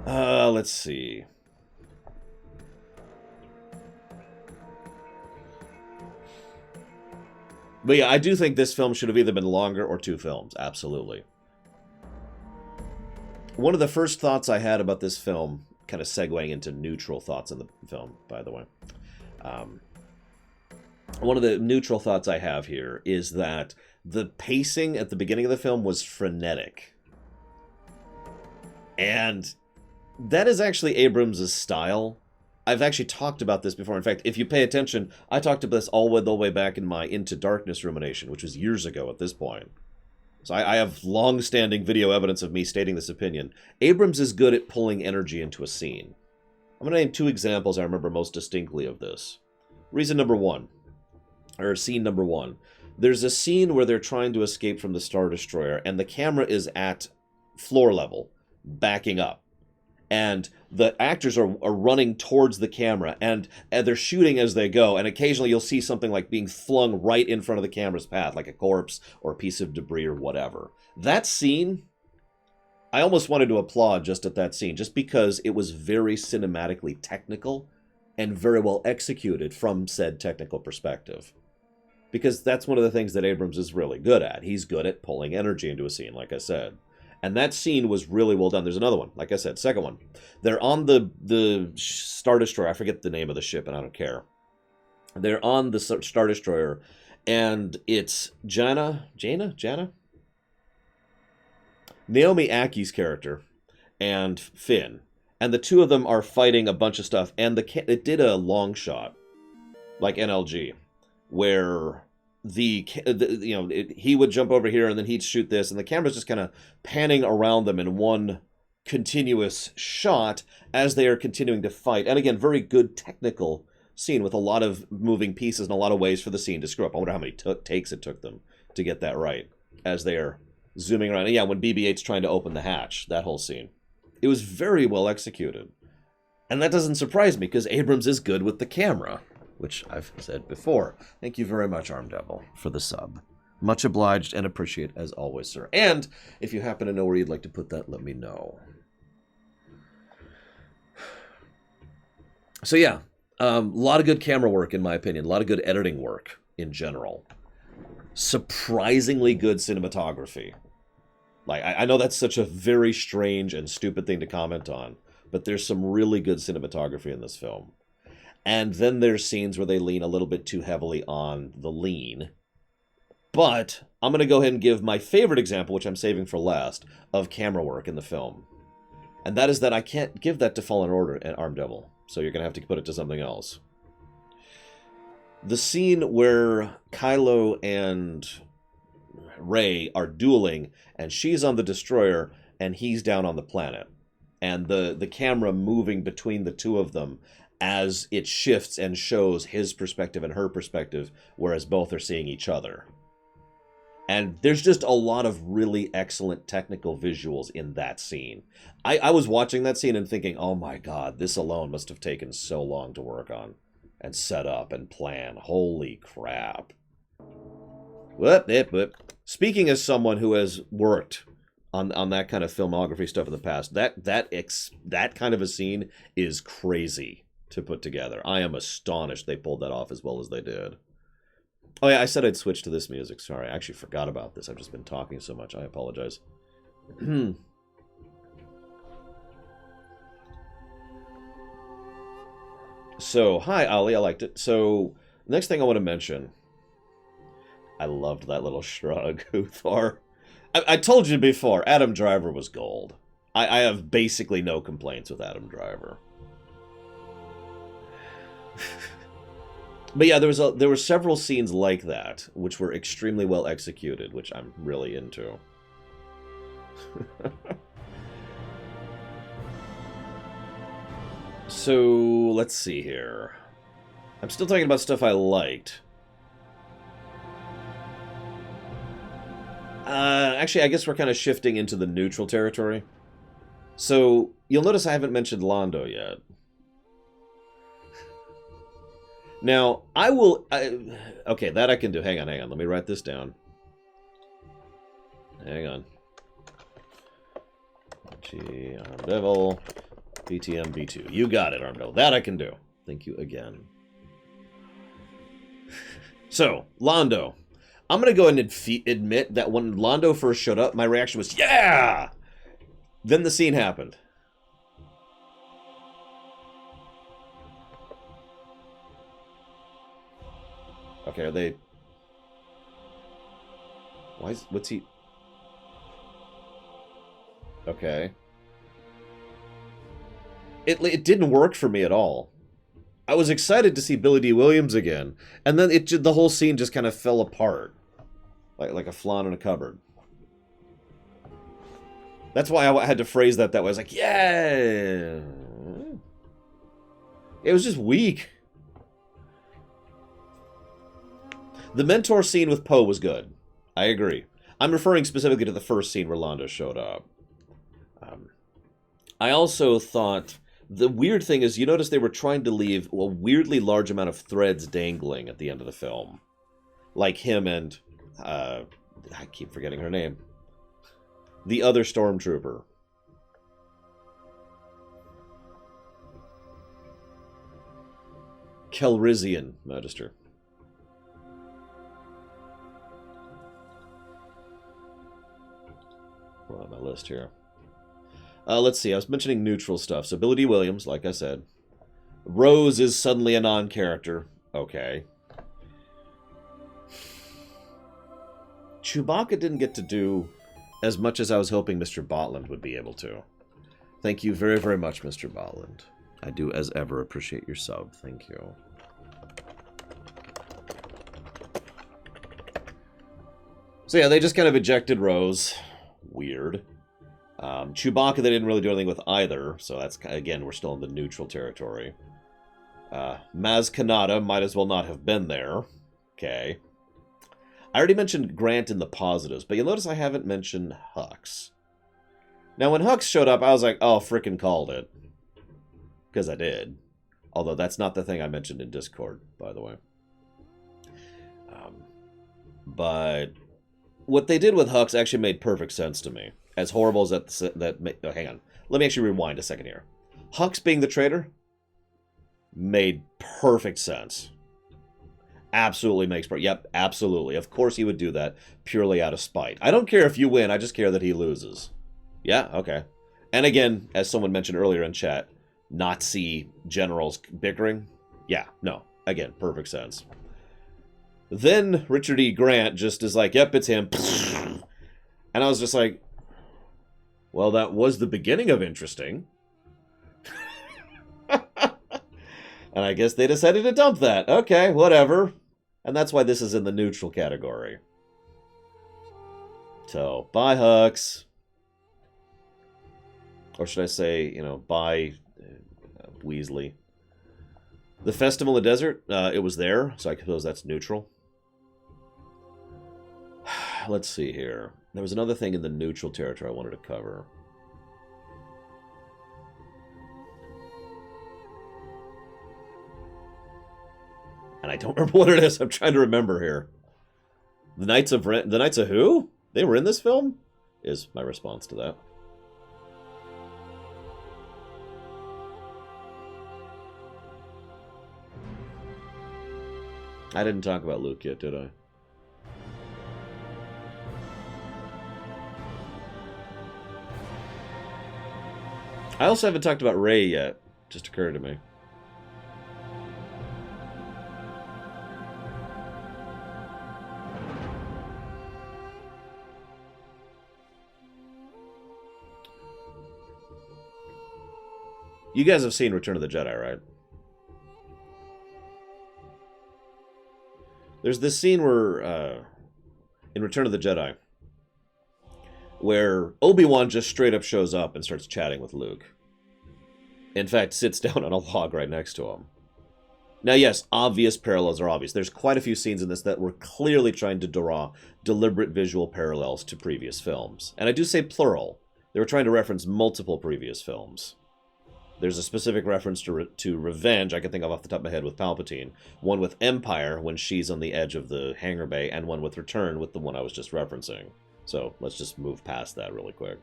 Let's see. But yeah, I do think this film should have either been longer or 2 films. Absolutely. One of the first thoughts I had about this film, kind of segueing into neutral thoughts on the film, by the way. One of the neutral thoughts I have here is that the pacing at the beginning of the film was frenetic. And that is actually Abrams' style. I've actually talked about this before. In fact, if you pay attention, I talked about this all the way back in my Into Darkness rumination, which was years ago at this point. So I have long-standing video evidence of me stating this opinion. Abrams is good at pulling energy into a scene. I'm going to name 2 examples I remember most distinctly of this. Reason number 1, or scene number 1. There's a scene where they're trying to escape from the Star Destroyer, and the camera is at floor level, backing up. And the actors are running towards the camera, and they're shooting as they go, and occasionally you'll see something like being flung right in front of the camera's path, like a corpse or a piece of debris or whatever. That scene, I almost wanted to applaud just at that scene, just because it was very cinematically technical and very well executed from said technical perspective. Because that's one of the things that Abrams is really good at. He's good at pulling energy into a scene, like I said. And that scene was really well done. There's another one, like I said, second one. They're on the Star Destroyer. I forget the name of the ship, and I don't care. They're on the Star Destroyer, and it's Jana? Naomi Ackie's character and Finn. And the 2 of them are fighting a bunch of stuff. And it did a long shot, like NLG, where he would jump over here and then he'd shoot this, and the camera's just kind of panning around them in one continuous shot as they are continuing to fight. And again, very good technical scene with a lot of moving pieces and a lot of ways for the scene to screw up. I wonder how many takes it took them to get that right as they are zooming around. And yeah, when BB-8's trying to open the hatch, that whole scene. It was very well executed. And that doesn't surprise me, because Abrams is good with the camera, which I've said before. Thank you very much, Arm Devil, for the sub. Much obliged and appreciate as always, sir. And if you happen to know where you'd like to put that, let me know. So yeah, a lot of good camera work, in my opinion. A lot of good editing work in general. Surprisingly good cinematography. Like, I know that's such a very strange and stupid thing to comment on, but there's some really good cinematography in this film. And then there's scenes where they lean a little bit too heavily on the lean. But I'm going to go ahead and give my favorite example, which I'm saving for last, of camera work in the film. And that is that I can't give that to Fallen Order and Arm Devil. So you're going to have to put it to something else. The scene where Kylo and Rey are dueling, and she's on the destroyer, and he's down on the planet. And the camera moving between the 2 of them as it shifts and shows his perspective and her perspective, whereas both are seeing each other. And there's just a lot of really excellent technical visuals in that scene. I was watching that scene and thinking, oh my god, this alone must have taken so long to work on and set up and plan. Holy crap. Whoop. Speaking as someone who has worked on that kind of filmography stuff in the past, that kind of a scene is crazy to put together. I am astonished they pulled that off as well as they did. Oh yeah, I said I'd switch to this music. Sorry, I actually forgot about this. I've just been talking so much. I apologize. So, hi, Ollie. I liked it. So, next thing I want to mention. I loved that little shrug, Uthar. I told you before, Adam Driver was gold. I have basically no complaints with Adam Driver. But yeah, there were several scenes like that, which were extremely well executed, which I'm really into. So, let's see here. I'm still talking about stuff I liked. Actually, I guess we're kind of shifting into the neutral territory. So, you'll notice I haven't mentioned Londo yet. Now, okay, that I can do. Hang on. Let me write this down. Hang on. G, Arm Devil, PTM, B2. You got it, Arm Devil. That I can do. Thank you again. So, Londo. I'm going to go ahead and admit that when Londo first showed up, my reaction was, yeah! Then the scene happened. Okay, are they... What's he... Okay. It didn't work for me at all. I was excited to see Billy D. Williams again, and then the whole scene just kind of fell apart. Like a fly in a cupboard. That's why I had to phrase that way. I was like, yeah! It was just weak. The mentor scene with Poe was good. I agree. I'm referring specifically to the first scene where Londo showed up. I also thought... The weird thing is, you notice they were trying to leave a weirdly large amount of threads dangling at the end of the film. Like him and... I keep forgetting her name. The other stormtrooper. Calrissian Magister. Well, on my list here. Let's see, I was mentioning neutral stuff. So Billy D. Williams, like I said. Rose is suddenly a non-character. Okay. Chewbacca didn't get to do as much as I was hoping Mr. Botland would be able to. Thank you very, very much, Mr. Botland. I do, as ever, appreciate your sub. Thank you. So yeah, they just kind of ejected Rose. Weird. Chewbacca, they didn't really do anything with either, so that's, again, we're still in the neutral territory. Maz Kanata might as well not have been there. Okay. I already mentioned Grant in the positives, but you'll notice I haven't mentioned Hux. Now, when Hux showed up, I was like, oh, frickin' called it. Because I did. Although that's not the thing I mentioned in Discord, by the way. But what they did with Hux actually made perfect sense to me. As horrible as oh, hang on. Let me actually rewind a second here. Hux being the traitor made perfect sense. Absolutely makes... Yep, absolutely. Of course he would do that purely out of spite. I don't care if you win. I just care that he loses. Yeah, okay. And again, as someone mentioned earlier in chat, Nazi generals bickering. Yeah, no. Again, perfect sense. Then Richard E. Grant just is like, yep, it's him. And I was just like, well, that was the beginning of interesting. And I guess they decided to dump that. Okay, whatever. And that's why this is in the neutral category. So, bye, Hux. Or should I say, you know, bye, Weasley. The Festival of the Desert, it was there, so I suppose that's neutral. Let's see here. There was another thing in the neutral territory I wanted to cover. And I don't remember what it is. I'm trying to remember here. The Knights of who? They were in this film? Is my response to that. I didn't talk about Luke yet, did I? I also haven't talked about Rey yet. Just occurred to me. You guys have seen Return of the Jedi, right? There's this scene where, in Return of the Jedi, where Obi-Wan just straight up shows up and starts chatting with Luke. In fact, sits down on a log right next to him. Now, yes, obvious parallels are obvious. There's quite a few scenes in this that were clearly trying to draw deliberate visual parallels to previous films. And I do say plural. They were trying to reference multiple previous films. There's a specific reference to Revenge, I can think of off the top of my head, with Palpatine. One with Empire, when she's on the edge of the hangar bay, and one with Return, with the one I was just referencing. So, let's just move past that really quick.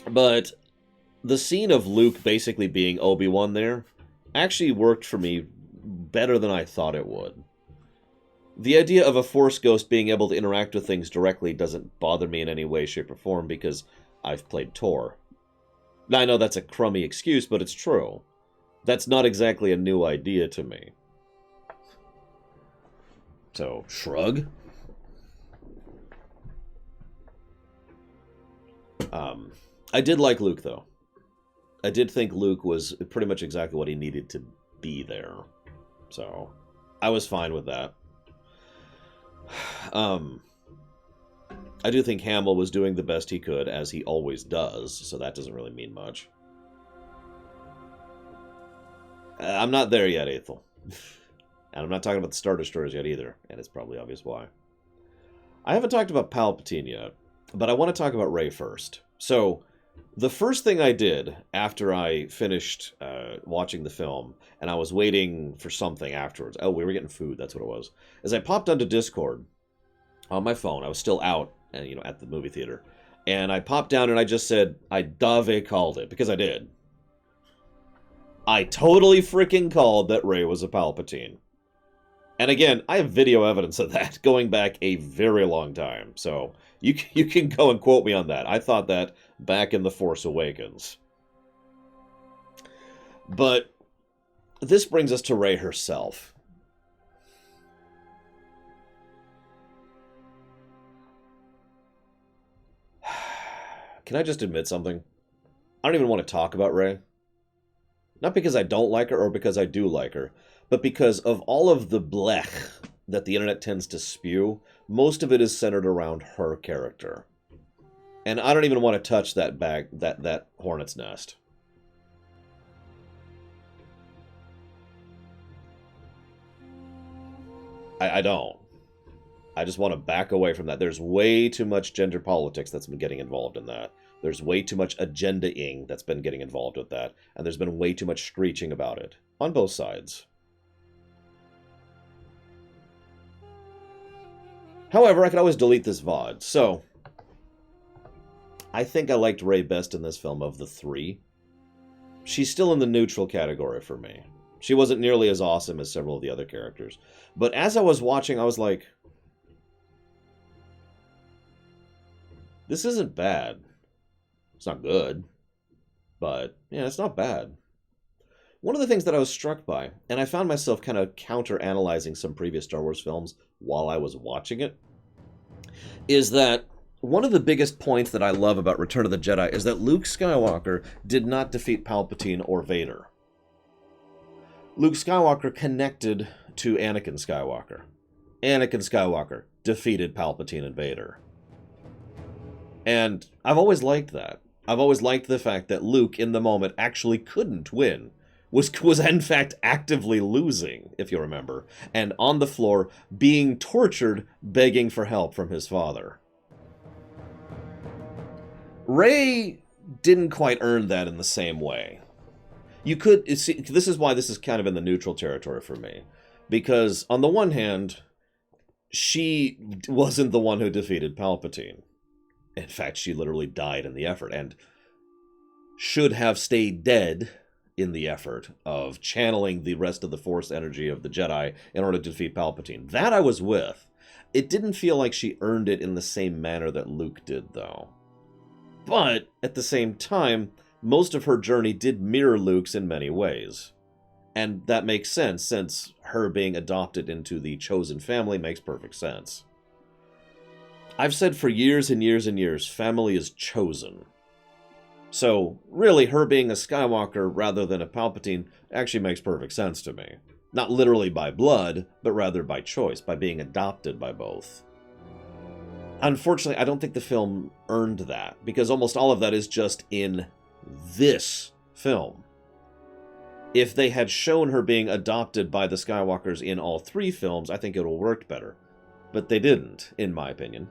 But the scene of Luke basically being Obi-Wan there actually worked for me better than I thought it would. The idea of a Force ghost being able to interact with things directly doesn't bother me in any way, shape, or form because I've played Tor. Now, I know that's a crummy excuse, but it's true. That's not exactly a new idea to me. So, shrug. I did like Luke, though. I did think Luke was pretty much exactly what he needed to be there. So, I was fine with that. I do think Hamill was doing the best he could, as he always does, so that doesn't really mean much. I'm not there yet, Ethel. And I'm not talking about the Star Destroyers yet either, and it's probably obvious why. I haven't talked about Palpatine yet, but I want to talk about Rey first. So, the first thing I did after I finished watching the film, and I was waiting for something afterwards. Oh, we were getting food, that's what it was. As I popped onto Discord on my phone, I was still out, at the movie theater, and I popped down and I just said, I Dave called it, because I did. I totally freaking called that Rey was a Palpatine. And again, I have video evidence of that going back a very long time, so you can go and quote me on that. I thought that back in The Force Awakens. But this brings us to Rey herself. Can I just admit something? I don't even want to talk about Rey. Not because I don't like her or because I do like her, but because of all of the blech that the internet tends to spew, most of it is centered around her character. And I don't even want to touch that hornet's nest. I don't. I just want to back away from that. There's way too much gender politics that's been getting involved in that. There's way too much agenda-ing that's been getting involved with that. And there's been way too much screeching about it. On both sides. However, I can always delete this VOD. So, I think I liked Rey best in this film of the three. She's still in the neutral category for me. She wasn't nearly as awesome as several of the other characters. But as I was watching, I was like, this isn't bad. It's not good. But, yeah, it's not bad. One of the things that I was struck by, and I found myself kind of counter-analyzing some previous Star Wars films while I was watching it, is that one of the biggest points that I love about Return of the Jedi is that Luke Skywalker did not defeat Palpatine or Vader. Luke Skywalker connected to Anakin Skywalker. Anakin Skywalker defeated Palpatine and Vader. And I've always liked that. I've always liked the fact that Luke, in the moment, actually couldn't win. Was in fact actively losing, if you remember, and on the floor, being tortured, begging for help from his father. Rey didn't quite earn that in the same way. You could see, this is why this is kind of in the neutral territory for me, because on the one hand, she wasn't the one who defeated Palpatine. In fact, she literally died in the effort, and should have stayed dead in the effort of channeling the rest of the Force energy of the Jedi in order to defeat Palpatine. That I was with. It didn't feel like she earned it in the same manner that Luke did, though. But, at the same time, most of her journey did mirror Luke's in many ways. And that makes sense, since her being adopted into the chosen family makes perfect sense. I've said for years and years and years, family is chosen. So, really, her being a Skywalker rather than a Palpatine actually makes perfect sense to me. Not literally by blood, but rather by choice, by being adopted by both. Unfortunately, I don't think the film earned that, because almost all of that is just in this film. If they had shown her being adopted by the Skywalkers in all three films, I think it would have worked better. But they didn't, in my opinion.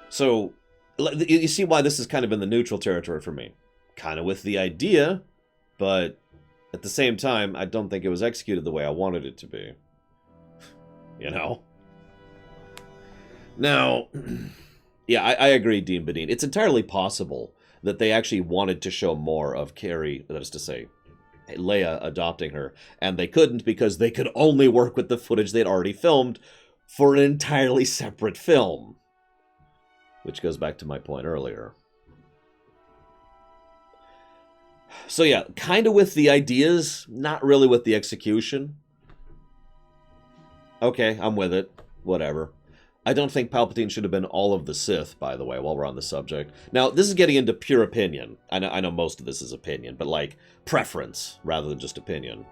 So, you see why this is kind of in the neutral territory for me. Kind of with the idea, but at the same time, I don't think it was executed the way I wanted it to be. You know? Now, yeah, I agree, Dean Badine. It's entirely possible that they actually wanted to show more of Carrie, that is to say, Leia adopting her, and they couldn't because they could only work with the footage they'd already filmed for an entirely separate film. Which goes back to my point earlier. So yeah, kind of with the ideas, not really with the execution. Okay, I'm with it. Whatever. I don't think Palpatine should have been all of the Sith, by the way, while we're on the subject. Now, this is getting into pure opinion. I know most of this is opinion, but like preference rather than just opinion.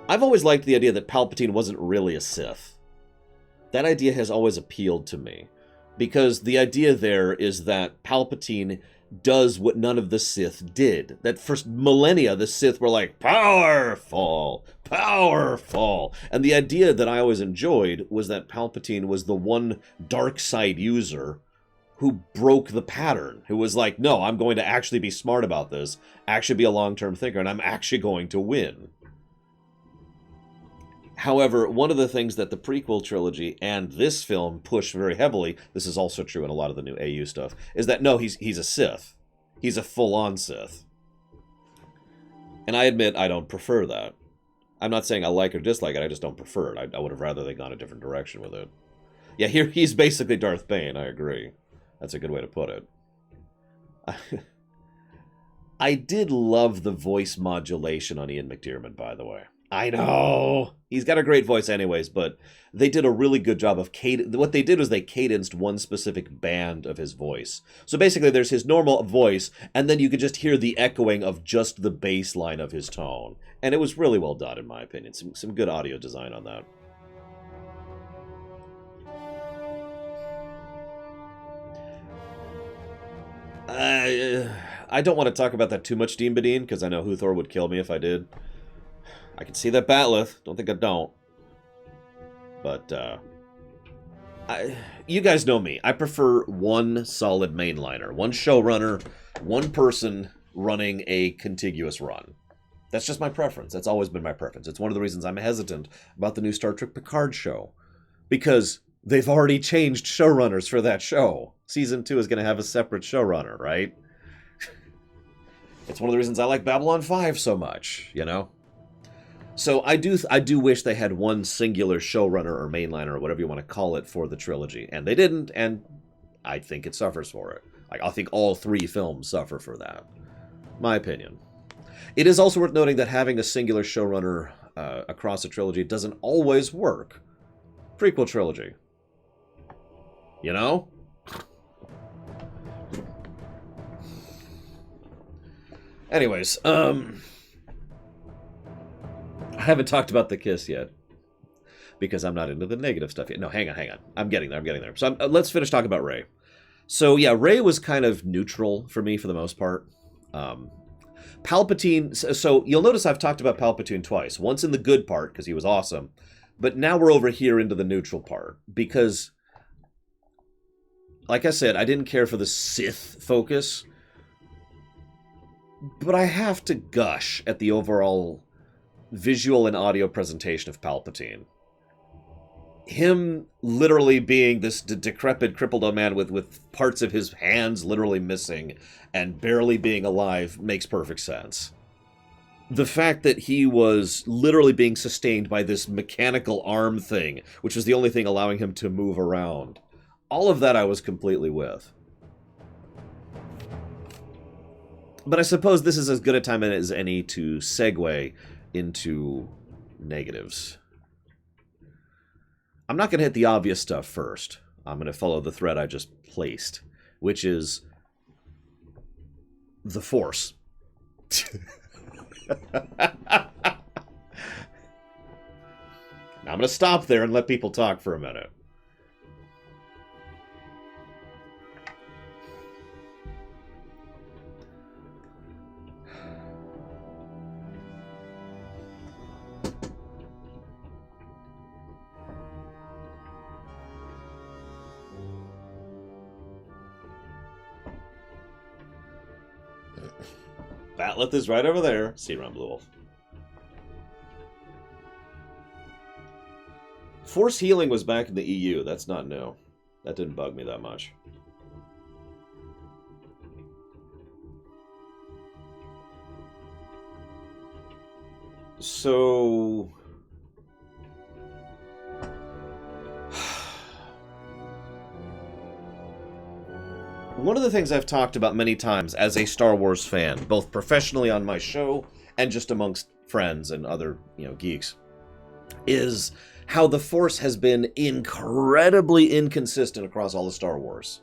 I've always liked the idea that Palpatine wasn't really a Sith. That idea has always appealed to me. Because the idea there is that Palpatine does what none of the Sith did. That for millennia, the Sith were like, powerful, powerful. And the idea that I always enjoyed was that Palpatine was the one dark side user who broke the pattern. Who was like, no, I'm going to actually be smart about this, actually be a long-term thinker, and I'm actually going to win. However, one of the things that the prequel trilogy and this film push very heavily, this is also true in a lot of the new AU stuff, is that no, he's a Sith. He's a full-on Sith. And I admit I don't prefer that. I'm not saying I like or dislike it, I just don't prefer it. I would have rather they gone a different direction with it. Yeah, here he's basically Darth Bane, I agree. That's a good way to put it. I did love the voice modulation on Ian McDiarmid, by the way. I know! He's got a great voice anyways, but they did a really good job of what they did was they cadenced one specific band of his voice. So basically there's his normal voice, and then you could just hear the echoing of just the bass line of his tone. And it was really well done, in my opinion. Some good audio design on that. I don't want to talk about that too much, Dean Badine, because I know Huthor would kill me if I did. I can see that Batleth. Don't think I don't. But, you guys know me. I prefer one solid mainliner. One showrunner. One person running a contiguous run. That's just my preference. That's always been my preference. It's one of the reasons I'm hesitant about the new Star Trek Picard show. Because they've already changed showrunners for that show. Season 2 is going to have a separate showrunner, right? It's one of the reasons I like Babylon 5 so much, you know? So I do wish they had one singular showrunner or mainliner or whatever you want to call it for the trilogy. And they didn't, and I think it suffers for it. I think all three films suffer for that. My opinion. It is also worth noting that having a singular showrunner across a trilogy doesn't always work. Prequel trilogy. You know? Anyways, I haven't talked about the kiss yet. Because I'm not into the negative stuff yet. No, hang on. I'm getting there. So let's finish talking about Rey. So yeah, Rey was kind of neutral for me for the most part. Palpatine, so you'll notice I've talked about Palpatine twice. Once in the good part, because he was awesome. But now we're over here into the neutral part. Because, like I said, I didn't care for the Sith focus. But I have to gush at the overall visual and audio presentation of Palpatine. Him literally being this decrepit, crippled old man with parts of his hands literally missing and barely being alive makes perfect sense. The fact that he was literally being sustained by this mechanical arm thing, which was the only thing allowing him to move around, all of that I was completely with. But I suppose this is as good a time as any to segue into negatives. I'm not going to hit the obvious stuff first. I'm going to follow the thread I just placed, which is the Force. Now I'm going to stop there and let people talk for a minute. Batleth is right over there. See around Blue Wolf. Force healing was back in the EU. That's not new. That didn't bug me that much. So... one of the things I've talked about many times as a Star Wars fan, both professionally on my show and just amongst friends and other, geeks, is how the Force has been incredibly inconsistent across all the Star Wars.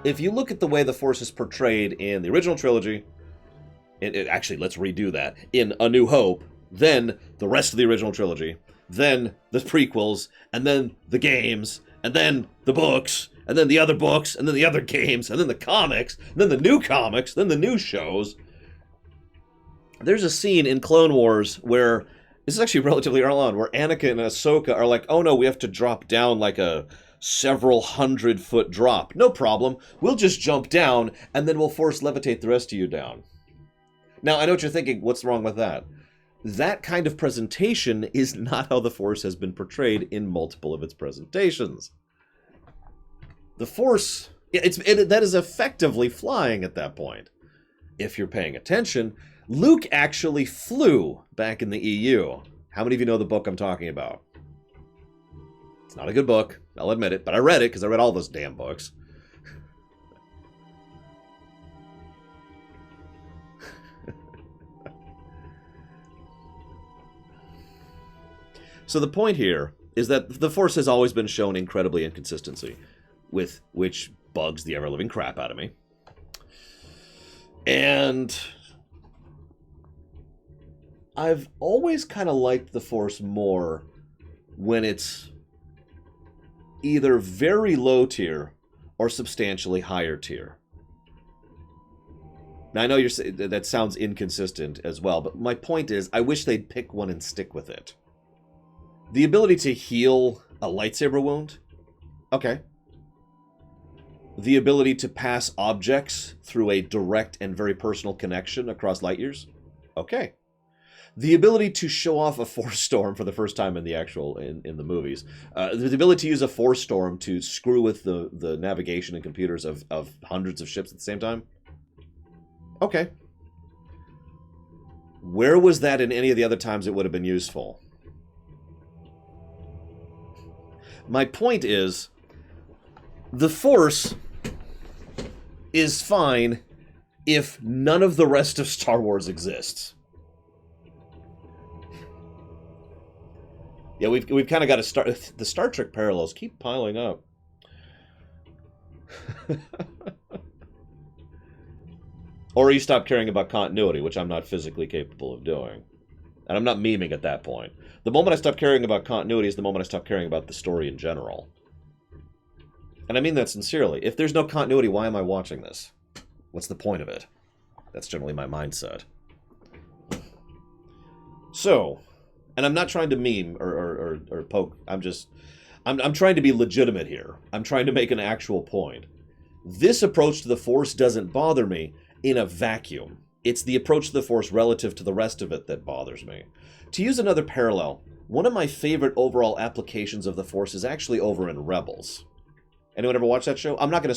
If you look at the way the Force is portrayed in the original trilogy, actually, let's redo that, in A New Hope, then the rest of the original trilogy, then the prequels, and then the games, and then the books, and then the other books, and then the other games, and then the comics, and then the new comics, then the new shows. There's a scene in Clone Wars where, this is actually relatively early on, where Anakin and Ahsoka are like, oh no, we have to drop down like a several 100-foot drop. No problem. We'll just jump down, and then we'll force levitate the rest of you down. Now, I know what you're thinking. What's wrong with that? That kind of presentation is not how the Force has been portrayed in multiple of its presentations. The Force, that is effectively flying at that point. If you're paying attention, Luke actually flew back in the EU. How many of you know the book I'm talking about? It's not a good book, I'll admit it, but I read it because I read all those damn books. So the point here is that the Force has always been shown incredibly inconsistency, with which bugs the ever-living crap out of me. And I've always kind of liked the Force more when it's either very low tier or substantially higher tier. Now, I know that sounds inconsistent as well, but my point is, I wish they'd pick one and stick with it. The ability to heal a lightsaber wound? Okay. The ability to pass objects through a direct and very personal connection across light years? Okay. The ability to show off a Force Storm for the first time in the in the movies. The ability to use a Force Storm to screw with the navigation and computers of hundreds of ships at the same time? Okay. Where was that in any of the other times it would have been useful? My point is, the Force is fine if none of the rest of Star Wars exists. Yeah, we've kind of got to start. The Star Trek parallels keep piling up. Or you stop caring about continuity, which I'm not physically capable of doing. And I'm not memeing at that point. The moment I stop caring about continuity is the moment I stop caring about the story in general. And I mean that sincerely. If there's no continuity, why am I watching this? What's the point of it? That's generally my mindset. So, and I'm not trying to meme or poke. I'm trying to be legitimate here. I'm trying to make an actual point. This approach to the Force doesn't bother me in a vacuum. It's the approach to the Force relative to the rest of it that bothers me. To use another parallel, one of my favorite overall applications of the Force is actually over in Rebels. Anyone ever watch that show? I'm not going to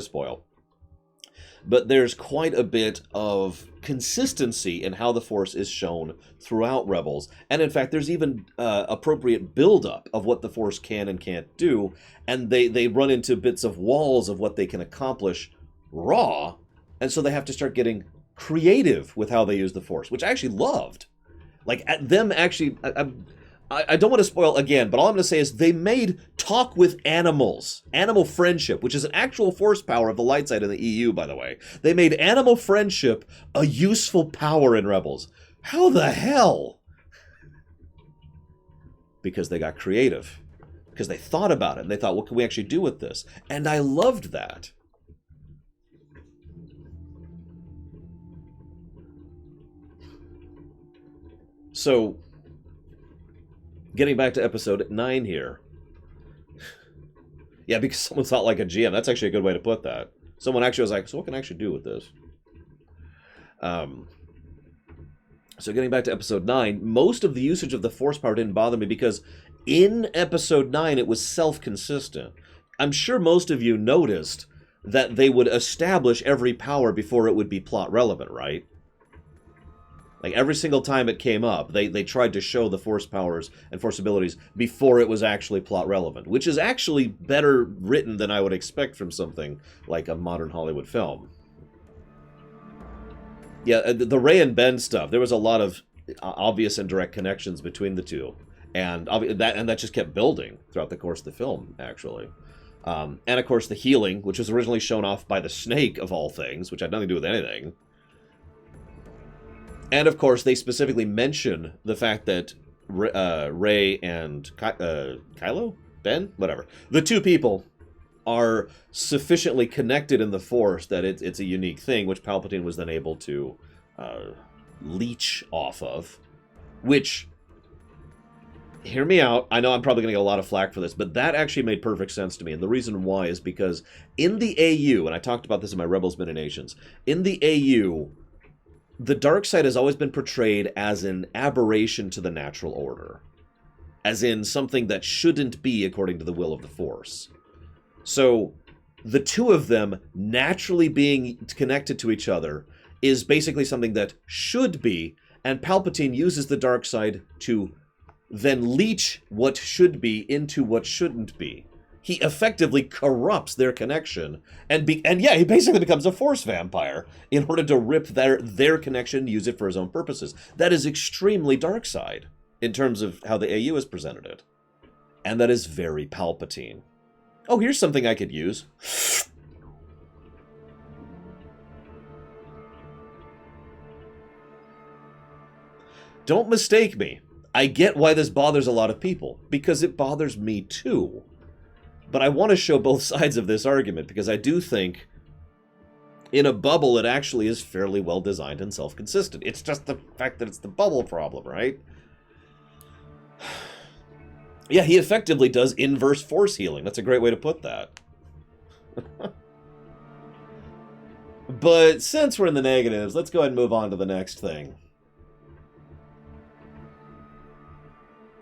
spoil. But there's quite a bit of consistency in how the Force is shown throughout Rebels. And in fact, there's even appropriate build-up of what the Force can and can't do. And they run into bits of walls of what they can accomplish raw. And so they have to start getting creative with how they use the Force, which I actually loved. Like, at them actually... I don't want to spoil again, but all I'm going to say is they made talk with animals, animal friendship, which is an actual Force power of the light side in the EU, by the way. They made animal friendship a useful power in Rebels. How the hell? Because they got creative. Because they thought about it, and they thought, what can we actually do with this? And I loved that. So... getting back to episode 9 here. Yeah, because someone thought like a GM. That's actually a good way to put that. Someone actually was like, so what can I actually do with this? So getting back to episode 9, most of the usage of the Force power didn't bother me because in episode 9 it was self-consistent. I'm sure most of you noticed that they would establish every power before it would be plot relevant, right? Like, every single time it came up, they tried to show the Force powers and Force abilities before it was actually plot relevant, which is actually better written than I would expect from something like a modern Hollywood film. Yeah, the Rey and Ben stuff, there was a lot of obvious and direct connections between the two, and that just kept building throughout the course of the film, actually. And, of course, the healing, which was originally shown off by the snake, of all things, which had nothing to do with anything. And, of course, they specifically mention the fact that Rey and Kylo? Ben? Whatever. The two people are sufficiently connected in the Force that it's a unique thing, which Palpatine was then able to leech off of. Which, hear me out, I know I'm probably going to get a lot of flack for this, but that actually made perfect sense to me. And the reason why is because in the AU, and I talked about this in my Rebels Many Nations, in the AU, the dark side has always been portrayed as an aberration to the natural order. As in something that shouldn't be according to the will of the Force. So, the two of them naturally being connected to each other is basically something that should be, and Palpatine uses the dark side to then leech what should be into what shouldn't be. He effectively corrupts their connection, and yeah, he basically becomes a Force vampire in order to rip their connection and use it for his own purposes. That is extremely dark side in terms of how the AU has presented it. And that is very Palpatine. Oh, here's something I could use. Don't mistake me. I get why this bothers a lot of people, because it bothers me too. But I want to show both sides of this argument, because I do think, in a bubble, it actually is fairly well designed and self-consistent. It's just the fact that it's the bubble problem, right? Yeah, he effectively does inverse Force healing. That's a great way to put that. But since we're in the negatives, let's go ahead and move on to the next thing.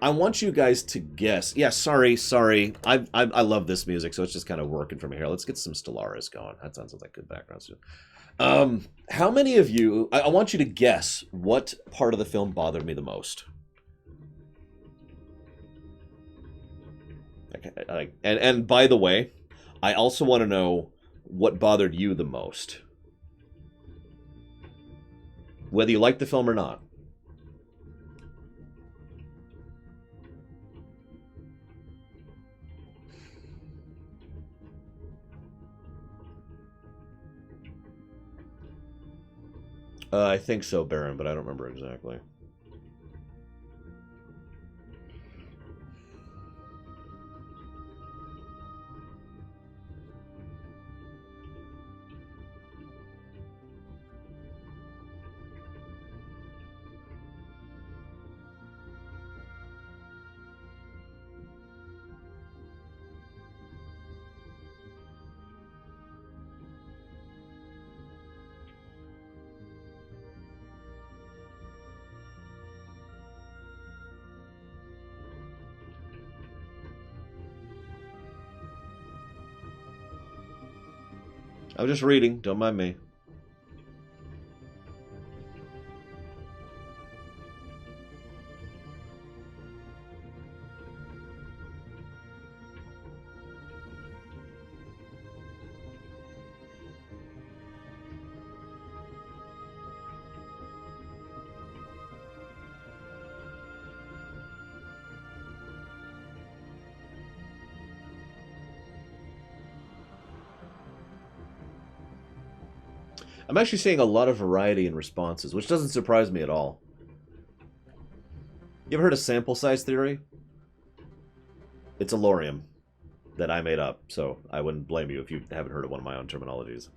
I want you guys to guess. Yeah, sorry. I love this music, so it's just kind of working for me here. Let's get some Stellaris going. That sounds like good background stuff. How many of you... I want you to guess what part of the film bothered me the most. Okay, and by the way, I also want to know what bothered you the most. Whether you like the film or not. I think so, Baron, but I don't remember exactly. I'm just reading, don't mind me. I'm actually seeing a lot of variety in responses, which doesn't surprise me at all. You ever heard of sample size theory? It's a lorium that I made up, so I wouldn't blame you if you haven't heard of one of my own terminologies.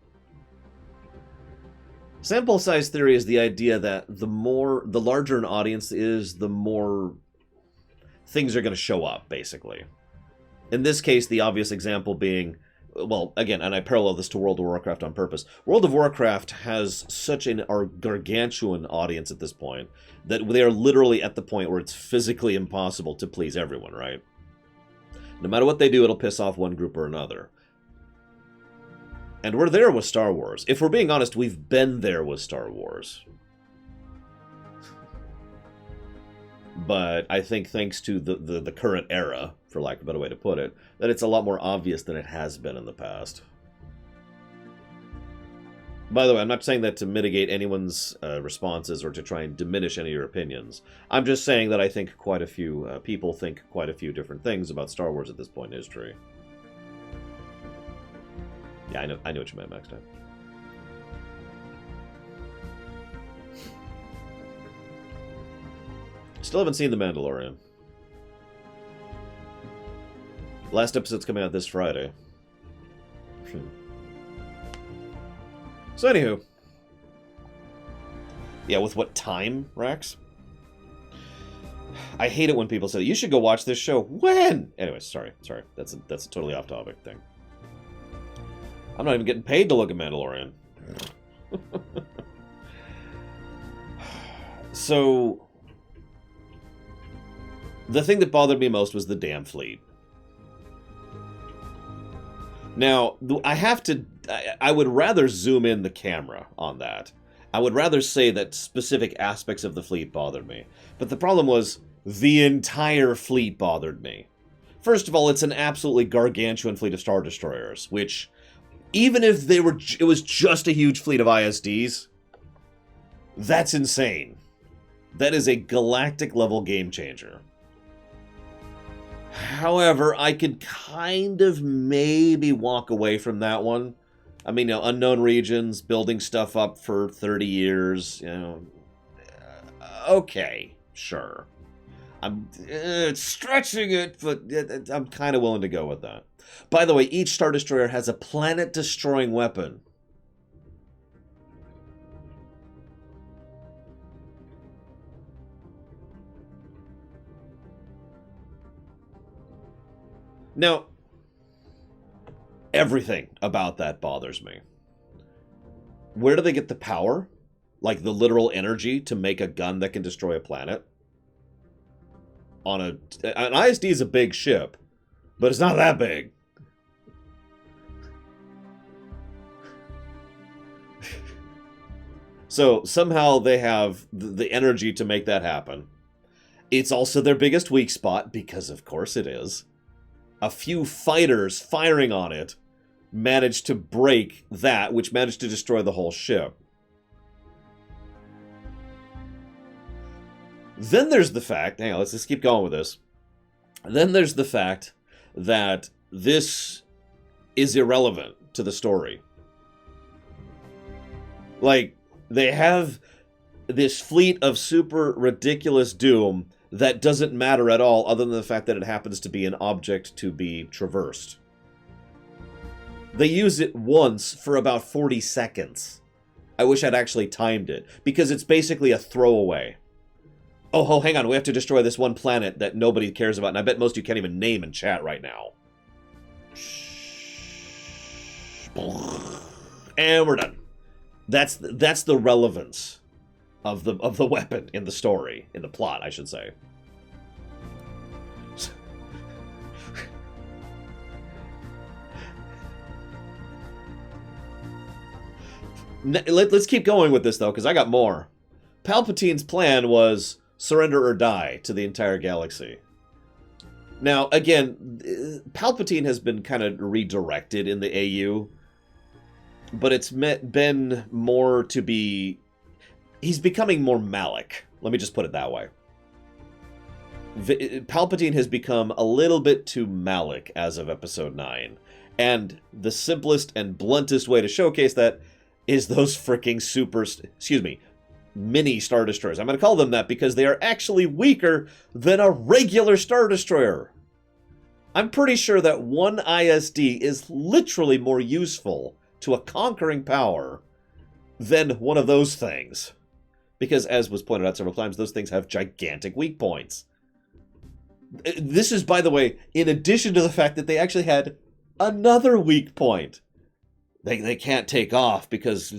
Sample size theory is the idea that the larger an audience is, the more things are going to show up, basically. In this case, the obvious example being... Well, again, and I parallel this to World of Warcraft on purpose. World of Warcraft has such an gargantuan audience at this point that they are literally at the point where it's physically impossible to please everyone, right? No matter what they do, it'll piss off one group or another. And we're there with Star Wars. If we're being honest, we've been there with Star Wars. But I think thanks to the current era, for lack of a better way to put it, that it's a lot more obvious than it has been in the past. By the way, I'm not saying that to mitigate anyone's responses or to try and diminish any of your opinions. I'm just saying that I think quite a few people think quite a few different things about Star Wars at this point in history. Yeah, I know what you meant, Max Time. Still haven't seen The Mandalorian. Last episode's coming out this Friday. So anywho. Yeah, with what time, Rax? I hate it when people say, you should go watch this show. When? Anyway, sorry. That's a totally off-topic thing. I'm not even getting paid to look at Mandalorian. So, the thing that bothered me most was the damn fleet. Now, I would rather zoom in the camera on that. I would rather say that specific aspects of the fleet bothered me. But the problem was, the entire fleet bothered me. First of all, it's an absolutely gargantuan fleet of Star Destroyers, which, even if it was just a huge fleet of ISDs, that's insane. That is a galactic-level game-changer. However, I could kind of maybe walk away from that one. I mean, unknown regions, building stuff up for 30 years, okay, sure. I'm stretching it, but I'm kind of willing to go with that. By the way, each Star Destroyer has a planet-destroying weapon. Now, everything about that bothers me. Where do they get the power? Like the literal energy to make a gun that can destroy a planet? An ISD is a big ship, but it's not that big. So somehow they have the energy to make that happen. It's also their biggest weak spot, because of course it is. A few fighters firing on it managed to break that, which managed to destroy the whole ship. Then there's the fact, hang on, let's just keep going with this. Then there's the fact that this is irrelevant to the story. Like, they have this fleet of super ridiculous doom that doesn't matter at all, other than the fact that it happens to be an object to be traversed. They use it once for about 40 seconds. I wish I'd actually timed it, because it's basically a throwaway. Oh, hang on, we have to destroy this one planet that nobody cares about, and I bet most of you can't even name in chat right now. And we're done. That's the relevance of the weapon in the story, in the plot, I should say. Let's keep going with this, though, because I got more. Palpatine's plan was surrender or die to the entire galaxy. Now, again, Palpatine has been kind of redirected in the AU, but it's been more to be... He's becoming more Malik. Let me just put it that way. Palpatine has become a little bit too Malik as of Episode 9. And the simplest and bluntest way to showcase that is those freaking mini Star Destroyers. I'm going to call them that because they are actually weaker than a regular Star Destroyer. I'm pretty sure that one ISD is literally more useful to a conquering power than one of those things. Because, as was pointed out several times, those things have gigantic weak points. This is, by the way, in addition to the fact that they actually had another weak point. They can't take off because...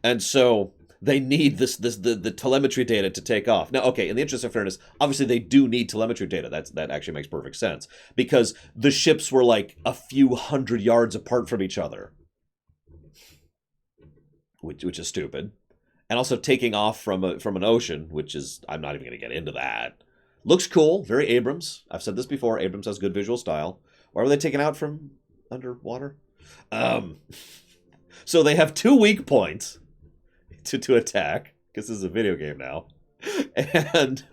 And so they need the telemetry data to take off. Now, okay, in the interest of fairness, obviously they do need telemetry data. That actually makes perfect sense. Because the ships were like a few hundred yards apart from each other. Which is stupid. And also taking off from an ocean, which is... I'm not even going to get into that. Looks cool, very Abrams. I've said this before, Abrams has good visual style. Why were they taken out from underwater? So they have 2 weak points to attack, because this is a video game now. And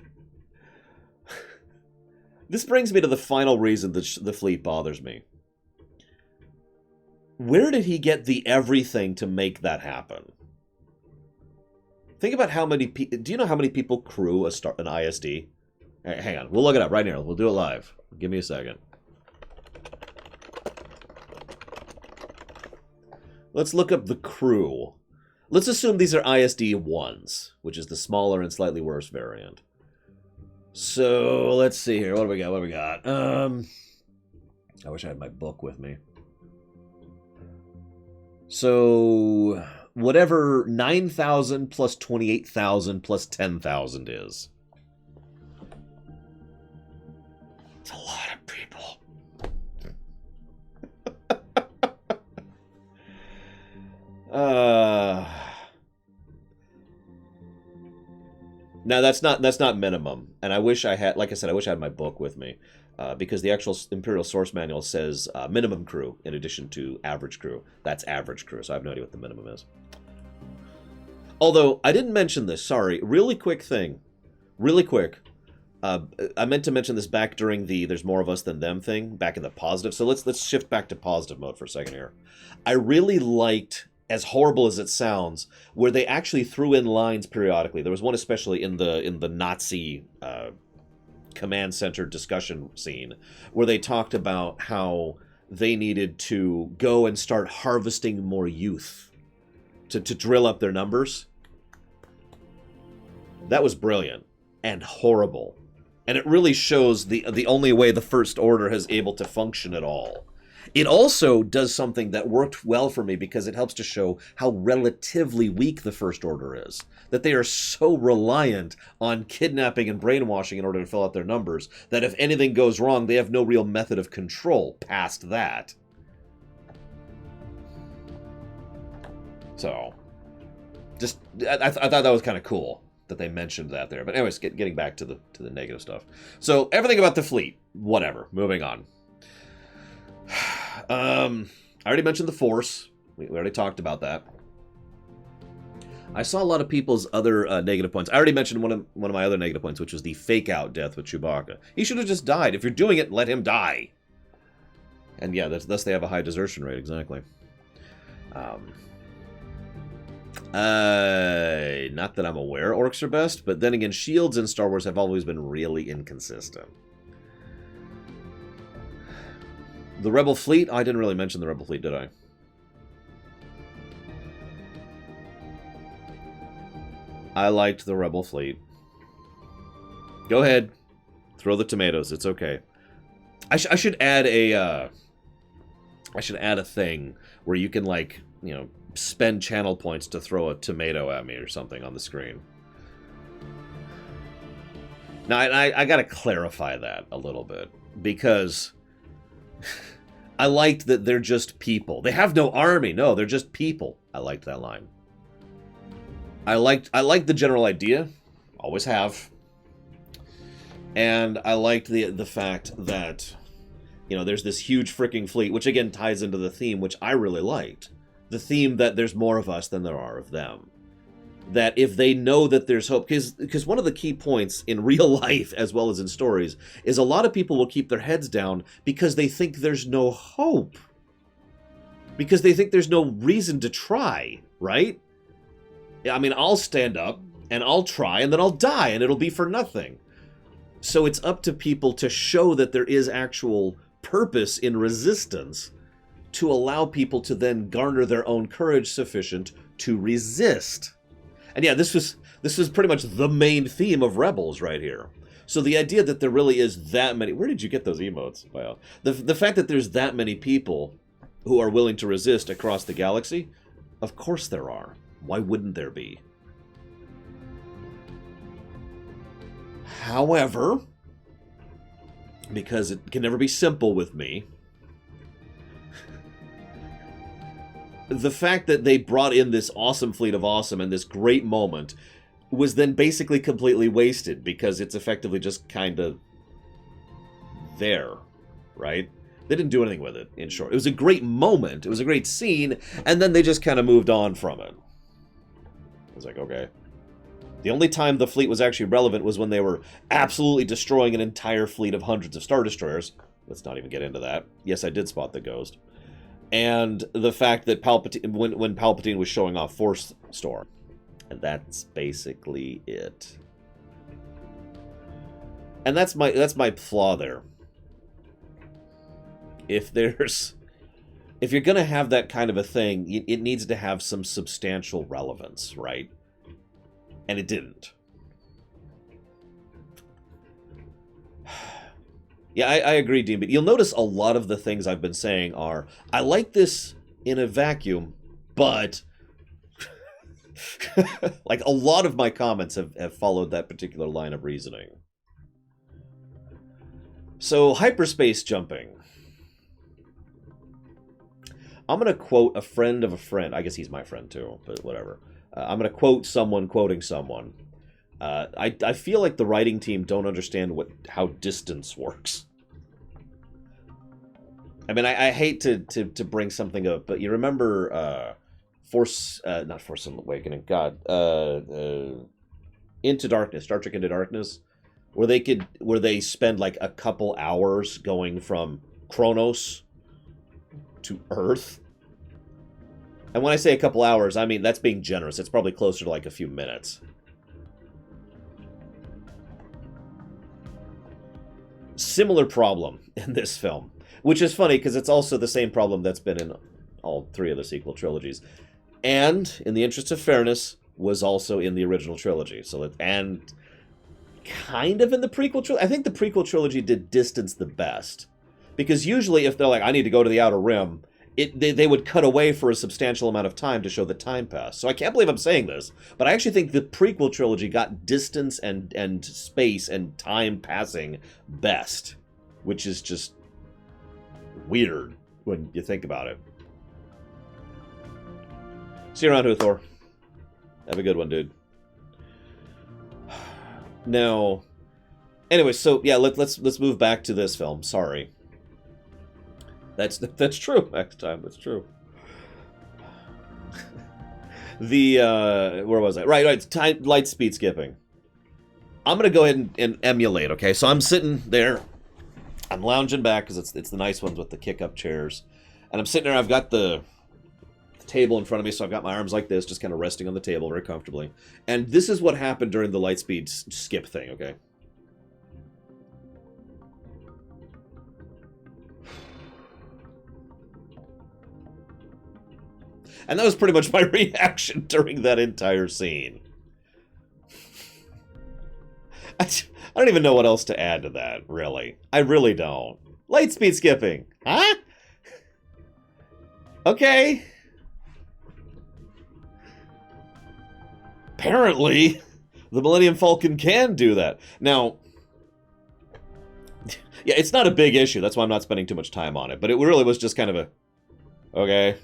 this brings me to the final reason that the fleet bothers me. Where did he get the everything to make that happen? Think about how many people... Do you know how many people crew an ISD? Hang on, we'll look it up right here. We'll do it live. Give me a second. Let's look up the crew. Let's assume these are ISD-1s, which is the smaller and slightly worse variant. So, let's see here. What do we got? I wish I had my book with me. So, whatever 9,000 plus 28,000 plus 10,000 is. It's a lot of people. Now that's not minimum, and I wish I had, like I said, I wish I had my book with me, because the actual Imperial source manual says minimum crew in addition to average crew. That's average crew, so I have no idea what the minimum is. Although I didn't mention this, sorry. Really quick thing, really quick. I meant to mention this back during the "there's more of us than them" thing, back in the positive. So let's shift back to positive mode for a second here. I really liked, as horrible as it sounds, where they actually threw in lines periodically. There was one especially in the Nazi command center discussion scene where they talked about how they needed to go and start harvesting more youth to drill up their numbers. That was brilliant and horrible. And it really shows the only way the First Order is able to function at all. It also does something that worked well for me because it helps to show how relatively weak the First Order is. That they are so reliant on kidnapping and brainwashing in order to fill out their numbers that if anything goes wrong, they have no real method of control past that. So, just I thought that was kind of cool that they mentioned that there. But anyways, getting back to the negative stuff. So everything about the fleet, whatever. Moving on. I already mentioned the Force. We already talked about that. I saw a lot of people's other negative points. I already mentioned one of my other negative points, which was the fake-out death with Chewbacca. He should have just died. If you're doing it, let him die. And yeah, thus they have a high desertion rate, exactly. Not that I'm aware orcs are best, but then again, shields in Star Wars have always been really inconsistent. The Rebel Fleet? I didn't really mention the Rebel Fleet, did I? I liked the Rebel Fleet. Go ahead. Throw the tomatoes. It's okay. I should add a... I should add a thing where you can, like, you know, spend channel points to throw a tomato at me or something on the screen. Now, I gotta clarify that a little bit, because I liked that they're just people. They have no army. No, they're just people. I liked that line. I liked the general idea. Always have. And I liked the fact that, you know, there's this huge freaking fleet, which again ties into the theme, which I really liked. The theme that there's more of us than there are of them. That if they know that there's hope, because one of the key points in real life as well as in stories is a lot of people will keep their heads down because they think there's no hope. Because they think there's no reason to try, right? I mean, I'll stand up and I'll try and then I'll die and it'll be for nothing. So it's up to people to show that there is actual purpose in resistance to allow people to then garner their own courage sufficient to resist. And yeah, this was pretty much the main theme of Rebels right here. So the idea that there really is that many... Where did you get those emotes? Wow. The fact that there's that many people who are willing to resist across the galaxy, of course there are. Why wouldn't there be? However, because it can never be simple with me, the fact that they brought in this awesome fleet of awesome and this great moment was then basically completely wasted because it's effectively just kind of there, right? They didn't do anything with it, in short. It was a great moment, it was a great scene, and then they just kind of moved on from it. I was like, okay. The only time the fleet was actually relevant was when they were absolutely destroying an entire fleet of hundreds of Star Destroyers. Let's not even get into that. Yes, I did spot the ghost. And the fact that Palpatine, when Palpatine was showing off Force Storm. And that's basically it. And that's my flaw there. If you're gonna have that kind of a thing, it needs to have some substantial relevance, right? And it didn't. Yeah, I agree, Dean, but you'll notice a lot of the things I've been saying are, I like this in a vacuum, but... like, a lot of my comments have followed that particular line of reasoning. So, hyperspace jumping. I'm going to quote a friend of a friend. I guess he's my friend, too, but whatever. I'm going to quote someone quoting someone. I feel like the writing team don't understand how distance works. I mean, I hate to bring something up, but you remember not Force Awakening, God, Into Darkness, Star Trek Into Darkness, where they spend like a couple hours going from Kronos to Earth. And when I say a couple hours, I mean, that's being generous. It's probably closer to like a few minutes. Similar problem in this film, which is funny because it's also the same problem that's been in all three of the sequel trilogies. And, in the interest of fairness, was also in the original trilogy. And kind of in the prequel trilogy. I think the prequel trilogy did distance the best. Because usually if they're like, I need to go to the Outer Rim, they would cut away for a substantial amount of time to show that time passed. So I can't believe I'm saying this, but I actually think the prequel trilogy got distance and space and time passing best, which is just weird when you think about it. See you around, Huthor. Have a good one, dude. Now, anyway, so yeah, let's move back to this film. Sorry. That's true. Next time, that's true. Where was I? Right. Light speed skipping. I'm gonna go ahead and emulate. Okay, so I'm sitting there. I'm lounging back because it's the nice ones with the kick-up chairs, and I'm sitting there. I've got the table in front of me, so I've got my arms like this, just kind of resting on the table very comfortably. And this is what happened during the light speed skip thing. Okay. And that was pretty much my reaction during that entire scene. I don't even know what else to add to that, really. I really don't. Light speed skipping. Huh? Okay. Apparently, the Millennium Falcon can do that. Now, yeah, it's not a big issue. That's why I'm not spending too much time on it. But it really was just kind of a, okay.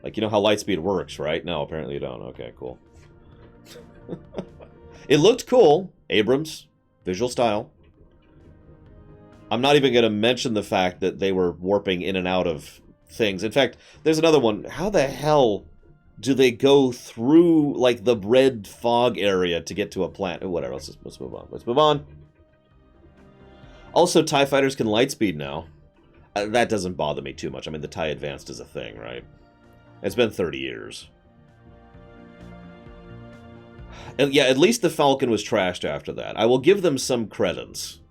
Like, you know how Lightspeed works, right? No, apparently you don't. Okay, cool. It looked cool. Abrams, visual style. I'm not even going to mention the fact that they were warping in and out of things. In fact, there's another one. How the hell do they go through, like, the red fog area to get to a planet? Whatever, let's move on. Let's move on. Also, TIE fighters can lightspeed now. That doesn't bother me too much. I mean, the TIE Advanced is a thing, right? It's been 30 years. And yeah, at least the Falcon was trashed after that. I will give them some credence.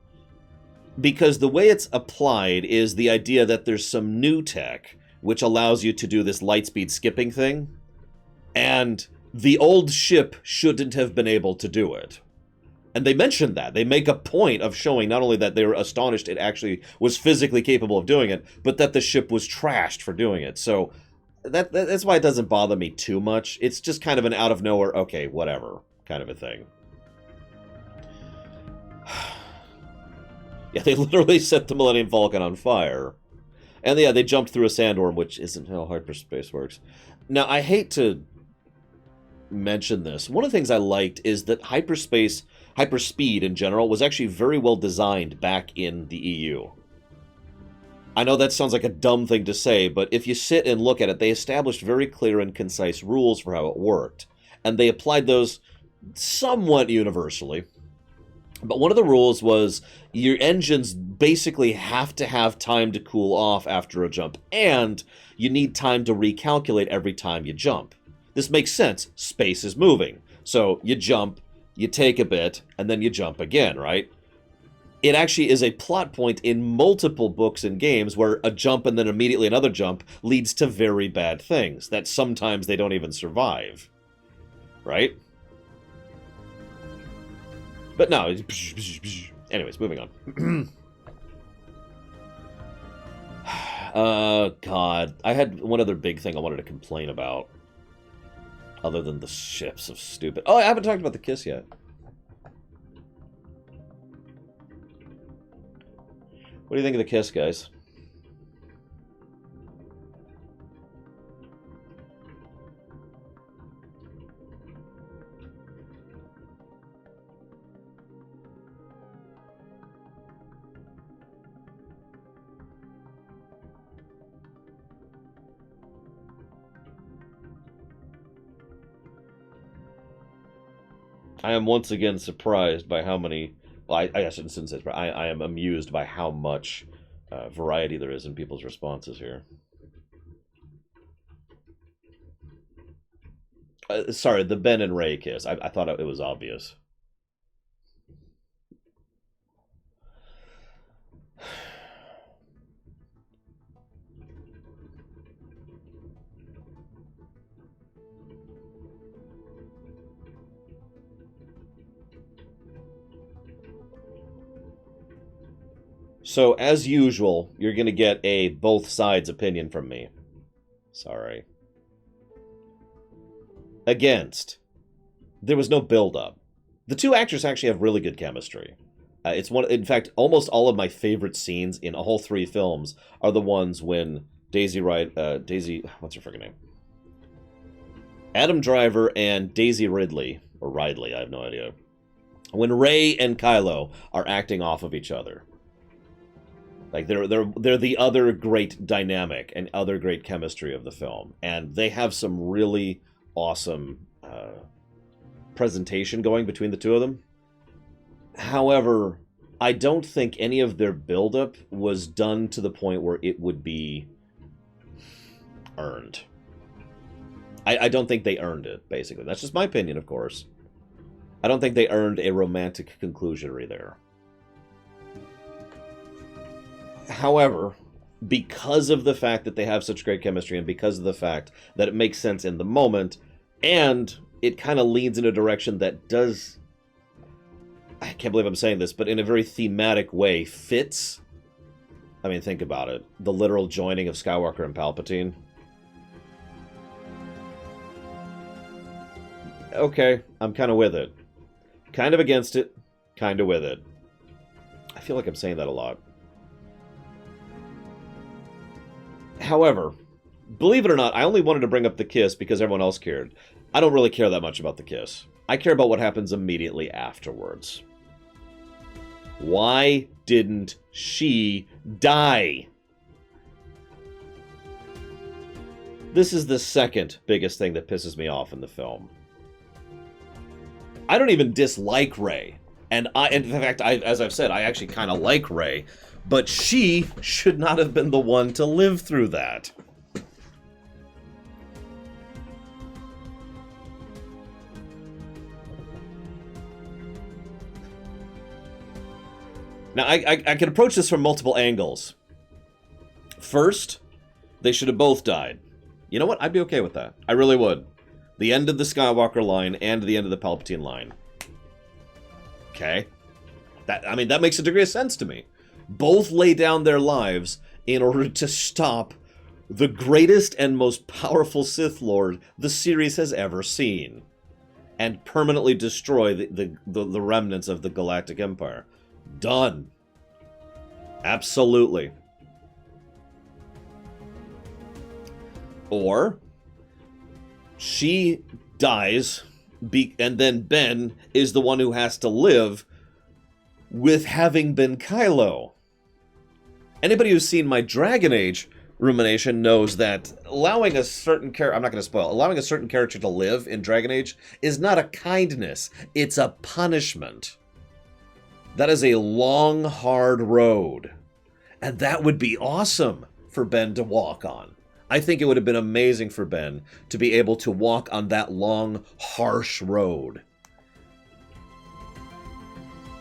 Because the way it's applied is the idea that there's some new tech which allows you to do this lightspeed skipping thing. And the old ship shouldn't have been able to do it. And they mentioned that. They make a point of showing not only that they were astonished it actually was physically capable of doing it, but that the ship was trashed for doing it. So that's why it doesn't bother me too much. It's just kind of an out of nowhere, okay, whatever, kind of a thing. Yeah, they literally set the Millennium Falcon on fire. And yeah, they jumped through a sandworm, which isn't how hyperspace works. Now, I hate to mention this. One of the things I liked is that hyperspeed in general, was actually very well designed back in the EU. I know that sounds like a dumb thing to say, but if you sit and look at it, they established very clear and concise rules for how it worked. And they applied those somewhat universally. But one of the rules was your engines basically have to have time to cool off after a jump, and you need time to recalculate every time you jump. This makes sense. Space is moving. So you jump, you take a bit, and then you jump again, right? It actually is a plot point in multiple books and games where a jump and then immediately another jump leads to very bad things that sometimes they don't even survive. Right? But no. Anyways, moving on. God. I had one other big thing I wanted to complain about. Other than the ships of stupid... Oh, I haven't talked about the kiss yet. What do you think of the kiss, guys? I am once again surprised by how many... Well, I shouldn't say surprised. I am amused by how much variety there is in people's responses here. Sorry, the Ben and Ray kiss. I thought it was obvious. So, as usual, you're going to get a both sides opinion from me. Sorry. Against. There was no build-up. The two actors actually have really good chemistry. It's one. In fact, almost all of my favorite scenes in all three films are the ones when Daisy, what's her freaking name? Adam Driver and Daisy Ridley, or Ridley, I have no idea. When Ray and Kylo are acting off of each other. Like, they're the other great dynamic and other great chemistry of the film. And they have some really awesome presentation going between the two of them. However, I don't think any of their buildup was done to the point where it would be earned. I don't think they earned it, basically. That's just my opinion, of course. I don't think they earned a romantic conclusionary there. However, because of the fact that they have such great chemistry and because of the fact that it makes sense in the moment, and it kind of leads in a direction that does, I can't believe I'm saying this, but in a very thematic way, fits. I mean, think about it. The literal joining of Skywalker and Palpatine. Okay, I'm kind of with it. Kind of against it, kind of with it. I feel like I'm saying that a lot. However, believe it or not, I only wanted to bring up the kiss because everyone else cared. I don't really care that much about the kiss. I care about what happens immediately afterwards. Why didn't she die? This is the second biggest thing that pisses me off in the film. I don't even dislike Rey. And in fact, as I've said, I actually kind of like Rey. But she should not have been the one to live through that. Now, I can approach this from multiple angles. First, they should have both died. You know what? I'd be okay with that. I really would. The end of the Skywalker line and the end of the Palpatine line. Okay. That makes a degree of sense to me. Both lay down their lives in order to stop the greatest and most powerful Sith Lord the series has ever seen. And permanently destroy the remnants of the Galactic Empire. Done. Absolutely. Or she dies, and then Ben is the one who has to live with having been Kylo. Anybody who's seen my Dragon Age rumination knows that allowing a certain character, I'm not going to spoil, allowing a certain character to live in Dragon Age is not a kindness, it's a punishment. That is a long, hard road. And that would be awesome for Ben to walk on. I think it would have been amazing for Ben to be able to walk on that long, harsh road.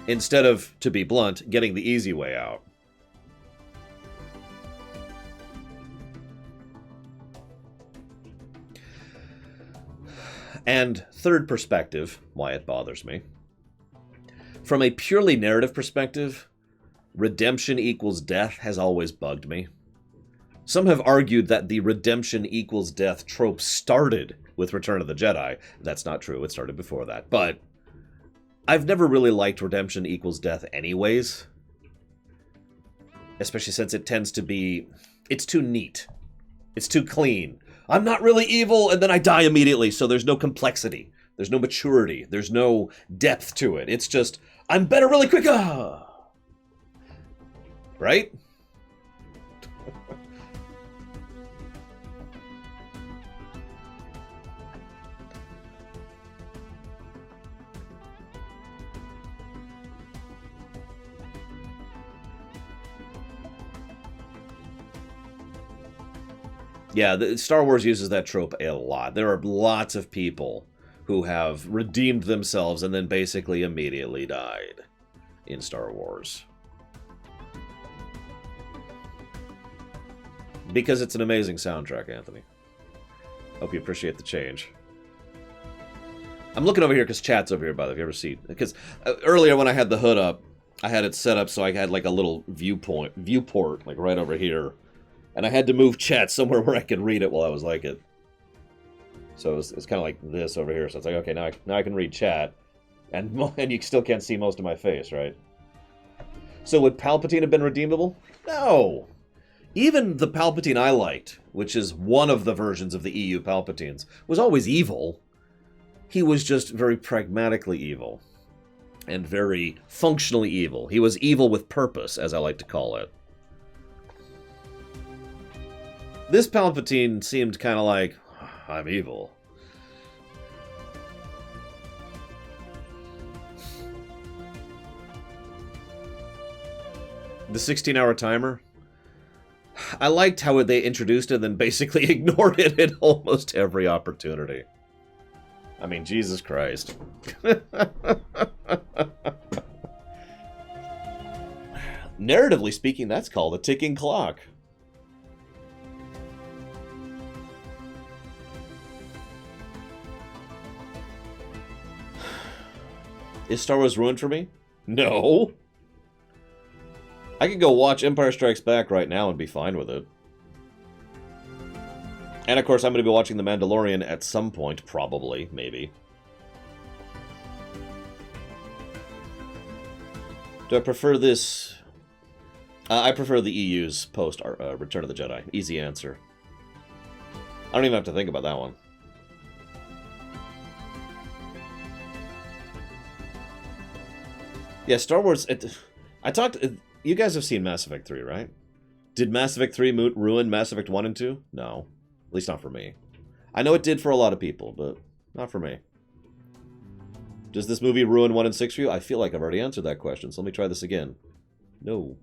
Instead of, to be blunt, getting the easy way out. And third perspective, why it bothers me. From a purely narrative perspective, redemption equals death has always bugged me. Some have argued that the redemption equals death trope started with Return of the Jedi. That's not true, it started before that. But I've never really liked redemption equals death anyways. Especially since it tends to be... it's too neat. It's too clean. I'm not really evil, and then I die immediately, so there's no complexity. There's no maturity. There's no depth to it. It's just, I'm better really quick. Right? Yeah, Star Wars uses that trope a lot. There are lots of people who have redeemed themselves and then basically immediately died in Star Wars. Because it's an amazing soundtrack, Anthony. Hope you appreciate the change. I'm looking over here because chat's over here, by the way, if you ever see it. Because earlier when I had the hood up, I had it set up so I had like a little viewport, like right over here. And I had to move chat somewhere where I could read it while I was like it. So it's kind of like this over here. So it's like, okay, now I can read chat. And you still can't see most of my face, right? So would Palpatine have been redeemable? No! Even the Palpatine I liked, which is one of the versions of the EU Palpatines, was always evil. He was just very pragmatically evil. And very functionally evil. He was evil with purpose, as I like to call it. This Palpatine seemed kind of like, I'm evil. The 16-hour timer? I liked how they introduced it and then basically ignored it at almost every opportunity. I mean, Jesus Christ. Narratively speaking, that's called a ticking clock. Is Star Wars ruined for me? No. I could go watch Empire Strikes Back right now and be fine with it. And of course, I'm going to be watching The Mandalorian at some point, probably, maybe. Do I prefer this? I prefer the EU's post Return of the Jedi. Easy answer. I don't even have to think about that one. Yeah, Star Wars... you guys have seen Mass Effect 3, right? Did Mass Effect 3 ruin Mass Effect 1 and 2? No. At least not for me. I know it did for a lot of people, but not for me. Does this movie ruin 1 and 6 for you? I feel like I've already answered that question, so let me try this again. No.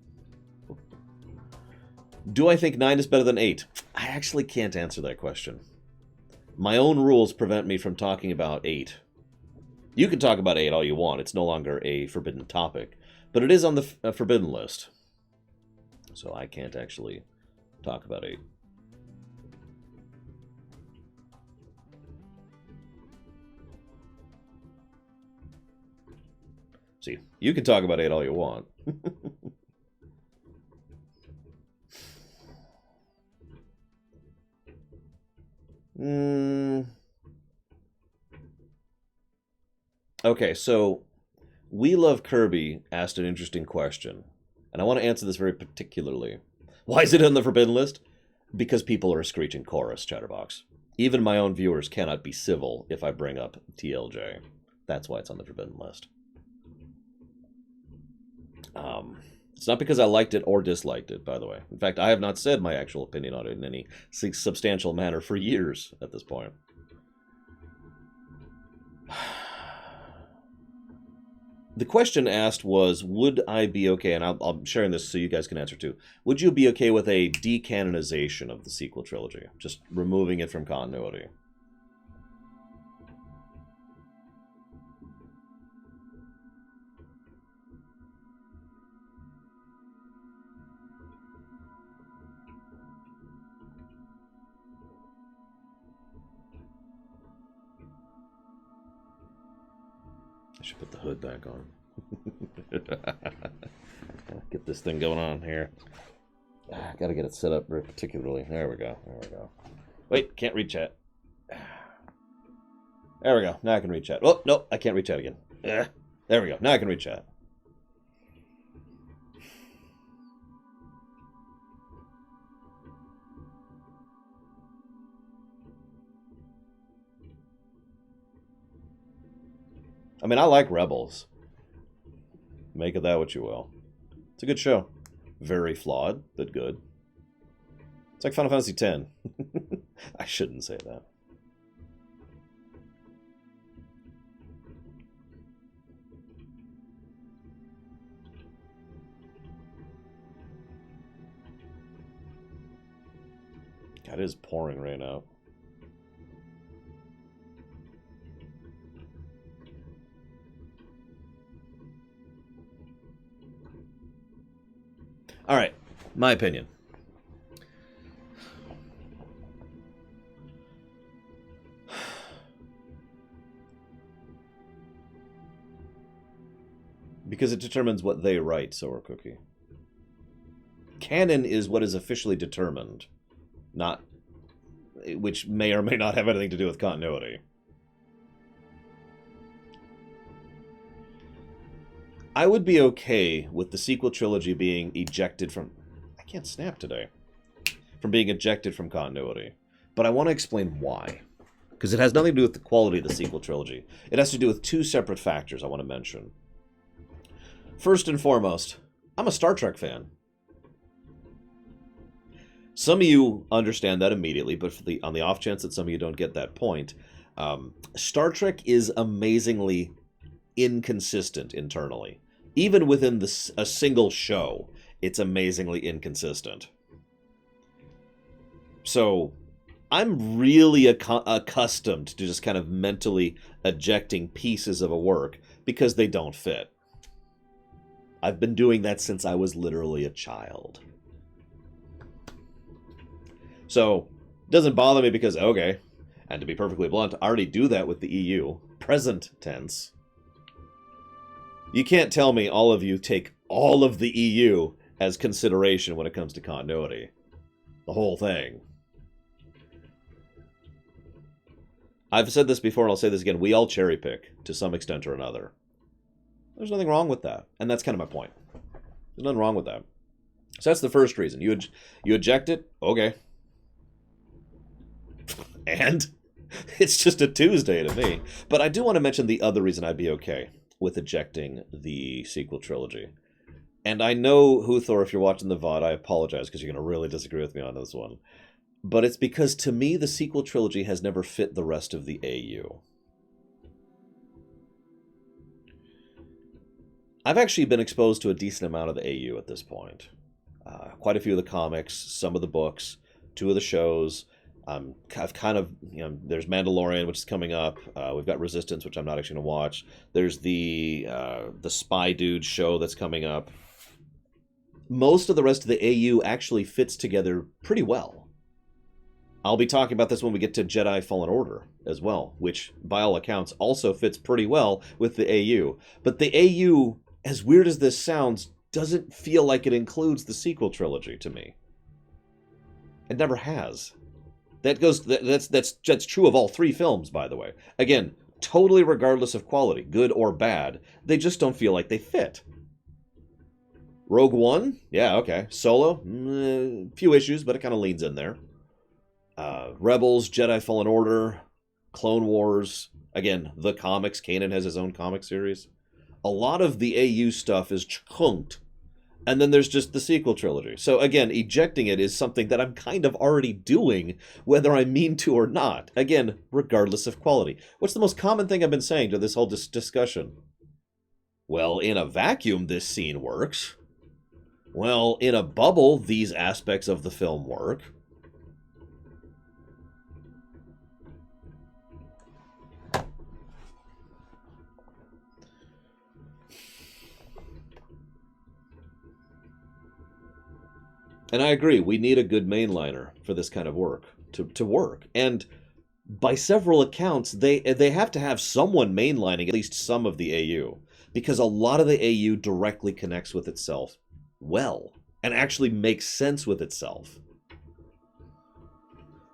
Do I think 9 is better than 8? I actually can't answer that question. My own rules prevent me from talking about 8. You can talk about 8 all you want. It's no longer a forbidden topic. But it is on the forbidden list. So I can't actually talk about 8. See, you can talk about 8 all you want. Okay, so We Love Kirby asked an interesting question, and I want to answer this very particularly. Why is it on the forbidden list? Because people are a screeching chorus, Chatterbox. Even my own viewers cannot be civil if I bring up TLJ. That's why it's on the forbidden list. It's not because I liked it or disliked it, by the way. In fact, I have not said my actual opinion on it in any substantial manner for years at this point. The question asked was, would I be okay, and I'm sharing this so you guys can answer too, would you be okay with a decanonization of the sequel trilogy? Just removing it from continuity? I should put the hood back on. Get this thing going on here. Gotta get it set up very particularly. There we go. There we go. Wait, can't read chat. There we go. Now I can read chat. Oh, no, I can't read chat again. There we go. Now I can read chat. I mean, I like Rebels. Make of that what you will. It's a good show. Very flawed, but good. It's like Final Fantasy X. I shouldn't say that. God, it is pouring rain out. All right, my opinion. Because it determines what they write, Sour Cookie. Canon is what is officially determined, not, which may or may not have anything to do with continuity. I would be okay with the sequel trilogy being ejected from... I can't snap today. From being ejected from continuity. But I want to explain why. Because it has nothing to do with the quality of the sequel trilogy. It has to do with two separate factors I want to mention. First and foremost, I'm a Star Trek fan. Some of you understand that immediately, but on the off chance that some of you don't get that point, Star Trek is amazingly inconsistent internally. Even within a single show, it's amazingly inconsistent. So, I'm really accustomed to just kind of mentally ejecting pieces of a work because they don't fit. I've been doing that since I was literally a child. So, it doesn't bother me because, okay, and to be perfectly blunt, I already do that with the EU. Present tense. You can't tell me all of you take all of the EU as consideration when it comes to continuity. The whole thing. I've said this before and I'll say this again. We all cherry pick to some extent or another. There's nothing wrong with that. And that's kind of my point. There's nothing wrong with that. So that's the first reason. You eject it? Okay. And it's just a Tuesday to me. But I do want to mention the other reason I'd be okay with ejecting the sequel trilogy. And I know, Huthor, if you're watching the VOD, I apologize because you're going to really disagree with me on this one. But it's because, to me, the sequel trilogy has never fit the rest of the AU. I've actually been exposed to a decent amount of the AU at this point. Quite a few of the comics, some of the books, 2 of the shows. I've kind of, there's Mandalorian, which is coming up. We've got Resistance, which I'm not actually going to watch. There's the Spy Dude show that's coming up. Most of the rest of the AU actually fits together pretty well. I'll be talking about this when we get to Jedi Fallen Order as well, which, by all accounts, also fits pretty well with the AU. But the AU, as weird as this sounds, doesn't feel like it includes the sequel trilogy to me. It never has. That's true of all 3 films, by the way. Again, totally regardless of quality, good or bad, they just don't feel like they fit. Rogue One? Yeah, okay. Solo? Few issues, but it kind of leans in there. Rebels, Jedi Fallen Order, Clone Wars. Again, the comics. Kanan has his own comic series. A lot of the AU stuff is chunked. And then there's just the sequel trilogy. So again, ejecting it is something that I'm kind of already doing, whether I mean to or not. Again, regardless of quality. What's the most common thing I've been saying to this whole discussion? Well, in a vacuum, this scene works. Well, in a bubble, these aspects of the film work. And I agree, we need a good mainliner for this kind of work to work. And by several accounts, they have to have someone mainlining at least some of the AU, because a lot of the AU directly connects with itself well and actually makes sense with itself.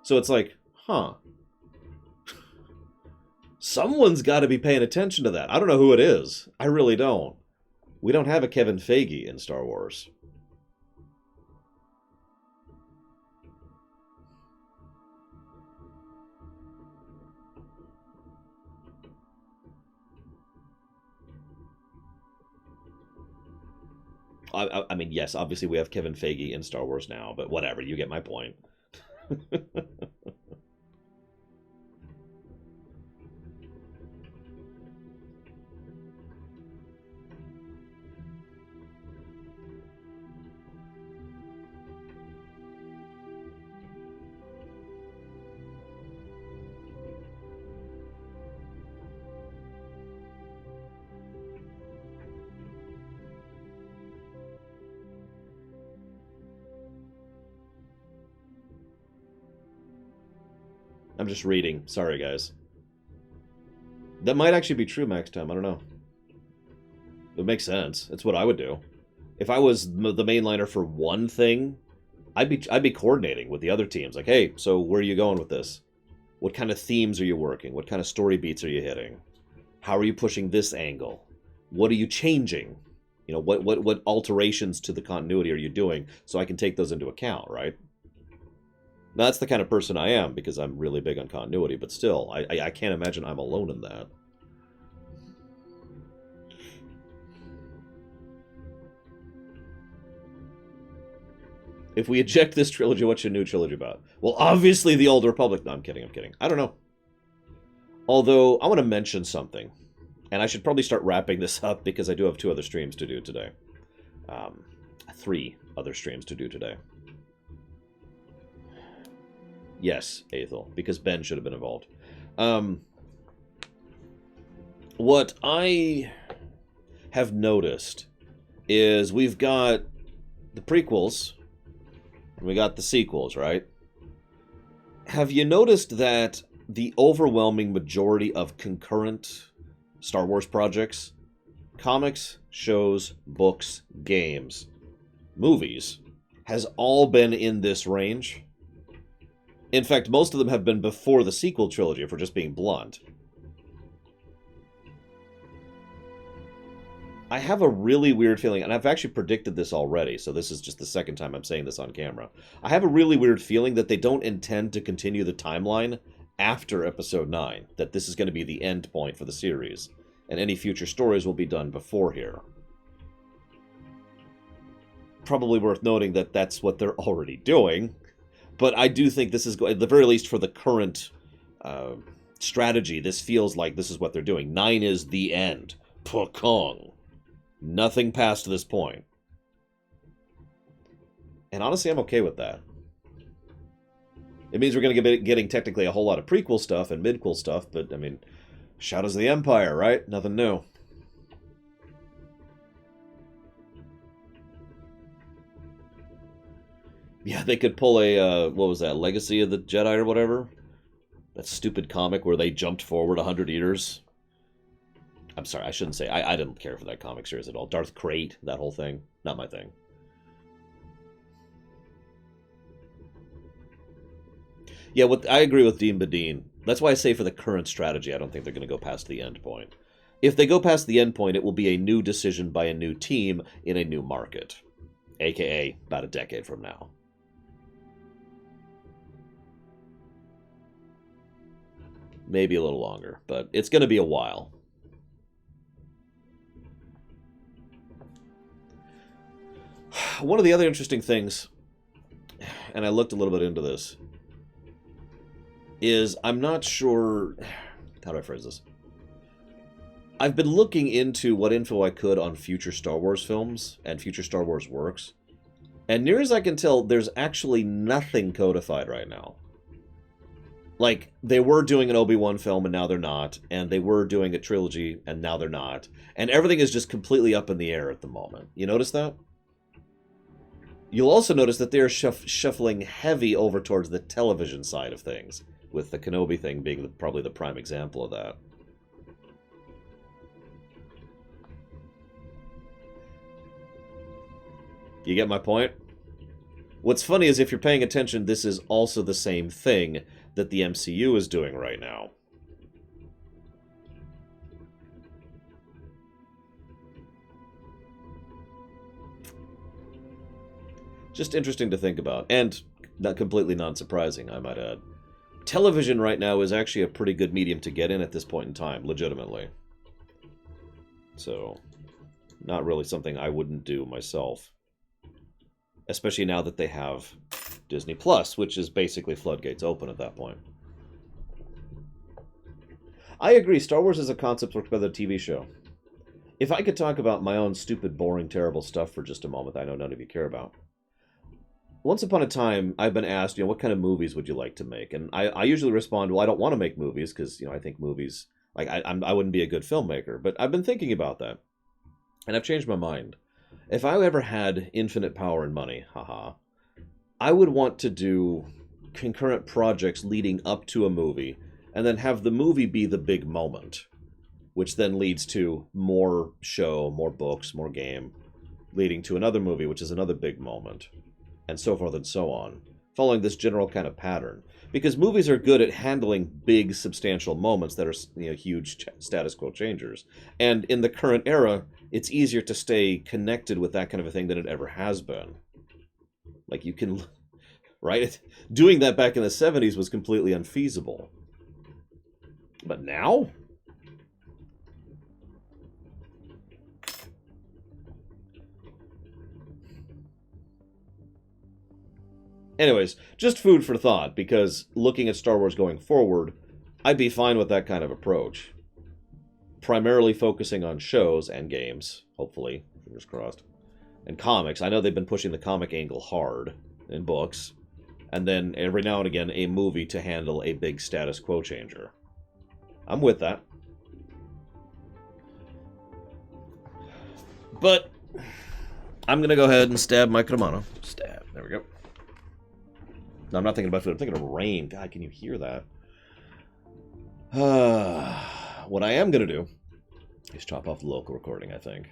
So it's like, huh. Someone's got to be paying attention to that. I don't know who it is. I really don't. We don't have a Kevin Feige in Star Wars. I mean, yes, obviously we have Kevin Feige in Star Wars now, but whatever, you get my point. I'm just reading. Sorry, guys. That might actually be true, Max Time. I don't know. It makes sense. It's what I would do. If I was the mainliner for one thing, I'd be coordinating with the other teams. Like, hey, so where are you going with this? What kind of themes are you working? What kind of story beats are you hitting? How are you pushing this angle? What are you changing? You know, what alterations to the continuity are you doing so I can take those into account, right? Now, that's the kind of person I am, because I'm really big on continuity, but still, I can't imagine I'm alone in that. If we eject this trilogy, what's your new trilogy about? Well, obviously the Old Republic. No, I'm kidding. I don't know. Although, I want to mention something. And I should probably start wrapping this up, because I do have 2 other streams to do today. 3 other streams to do today. Yes, Aethel, because Ben should have been involved. What I have noticed is we've got the prequels, and we got the sequels, right? Have you noticed that the overwhelming majority of concurrent Star Wars projects, comics, shows, books, games, movies, has all been in this range? In fact, most of them have been before the sequel trilogy, if we're just being blunt. I have a really weird feeling, and I've actually predicted this already, so this is just the second time I'm saying this on camera. I have a really weird feeling that they don't intend to continue the timeline after Episode 9, that this is going to be the end point for the series, and any future stories will be done before here. Probably worth noting that that's what they're already doing. But I do think this is, at the very least for the current strategy, this feels like this is what they're doing. 9 is the end. Pekong. Nothing past this point. And honestly, I'm okay with that. It means we're going to be getting technically a whole lot of prequel stuff and midquel stuff, but, I mean, Shadows of the Empire, right? Nothing new. Yeah, they could pull a, what was that, Legacy of the Jedi or whatever? That stupid comic where they jumped forward 100 years. I'm sorry, I shouldn't say. I didn't care for that comic series at all. Darth Crate, that whole thing. Not my thing. Yeah, I agree with Dean Badine. That's why I say for the current strategy, I don't think they're going to go past the end point. If they go past the end point, it will be a new decision by a new team in a new market. AKA about a decade from now. maybe a little longer, but it's going to be a while. One of the other interesting things, and I looked a little bit into this, is I'm not sure... How do I phrase this? I've been looking into what info I could on future Star Wars films and future Star Wars works, and near as I can tell, there's actually nothing codified right now. Like, they were doing an Obi-Wan film, and now they're not, and they were doing a trilogy, and now they're not, and everything is just completely up in the air at the moment. You notice that? You'll also notice that they're shuffling heavy over towards the television side of things, with the Kenobi thing being probably the prime example of that. You get my point? What's funny is if you're paying attention, this is also the same thing that the MCU is doing right now. Just interesting to think about, and not completely non-surprising, I might add. Television right now is actually a pretty good medium to get in at this point in time, legitimately. So, not really something I wouldn't do myself. Especially now that they have Disney Plus, which is basically floodgates open at that point. I agree, Star Wars as a concept works better than a TV show. If I could talk about my own stupid, boring, terrible stuff for just a moment, I know none of you care about. Once upon a time, I've been asked, what kind of movies would you like to make? And I usually respond, well, I don't want to make movies, because, I think movies, like, I wouldn't be a good filmmaker. But I've been thinking about that, and I've changed my mind. If I ever had infinite power and money, haha, I would want to do concurrent projects leading up to a movie, and then have the movie be the big moment, which then leads to more show, more books, more game, leading to another movie, which is another big moment, and so forth and so on, following this general kind of pattern. Because movies are good at handling big, substantial moments that are, huge status quo changers. And in the current era, it's easier to stay connected with that kind of a thing than it ever has been. Like, you can... Right? Doing that back in the 70s was completely unfeasible. But now? Anyways, just food for thought, because looking at Star Wars going forward, I'd be fine with that kind of approach. Primarily focusing on shows and games, hopefully, fingers crossed, and comics. I know they've been pushing the comic angle hard in books, and then every now and again a movie to handle a big status quo changer. I'm with that. But I'm going to go ahead and stab my Kramana. Stab. There we go. No, I'm not thinking about food. I'm thinking of rain. God, can you hear that? What I am going to do is chop off the local recording, I think.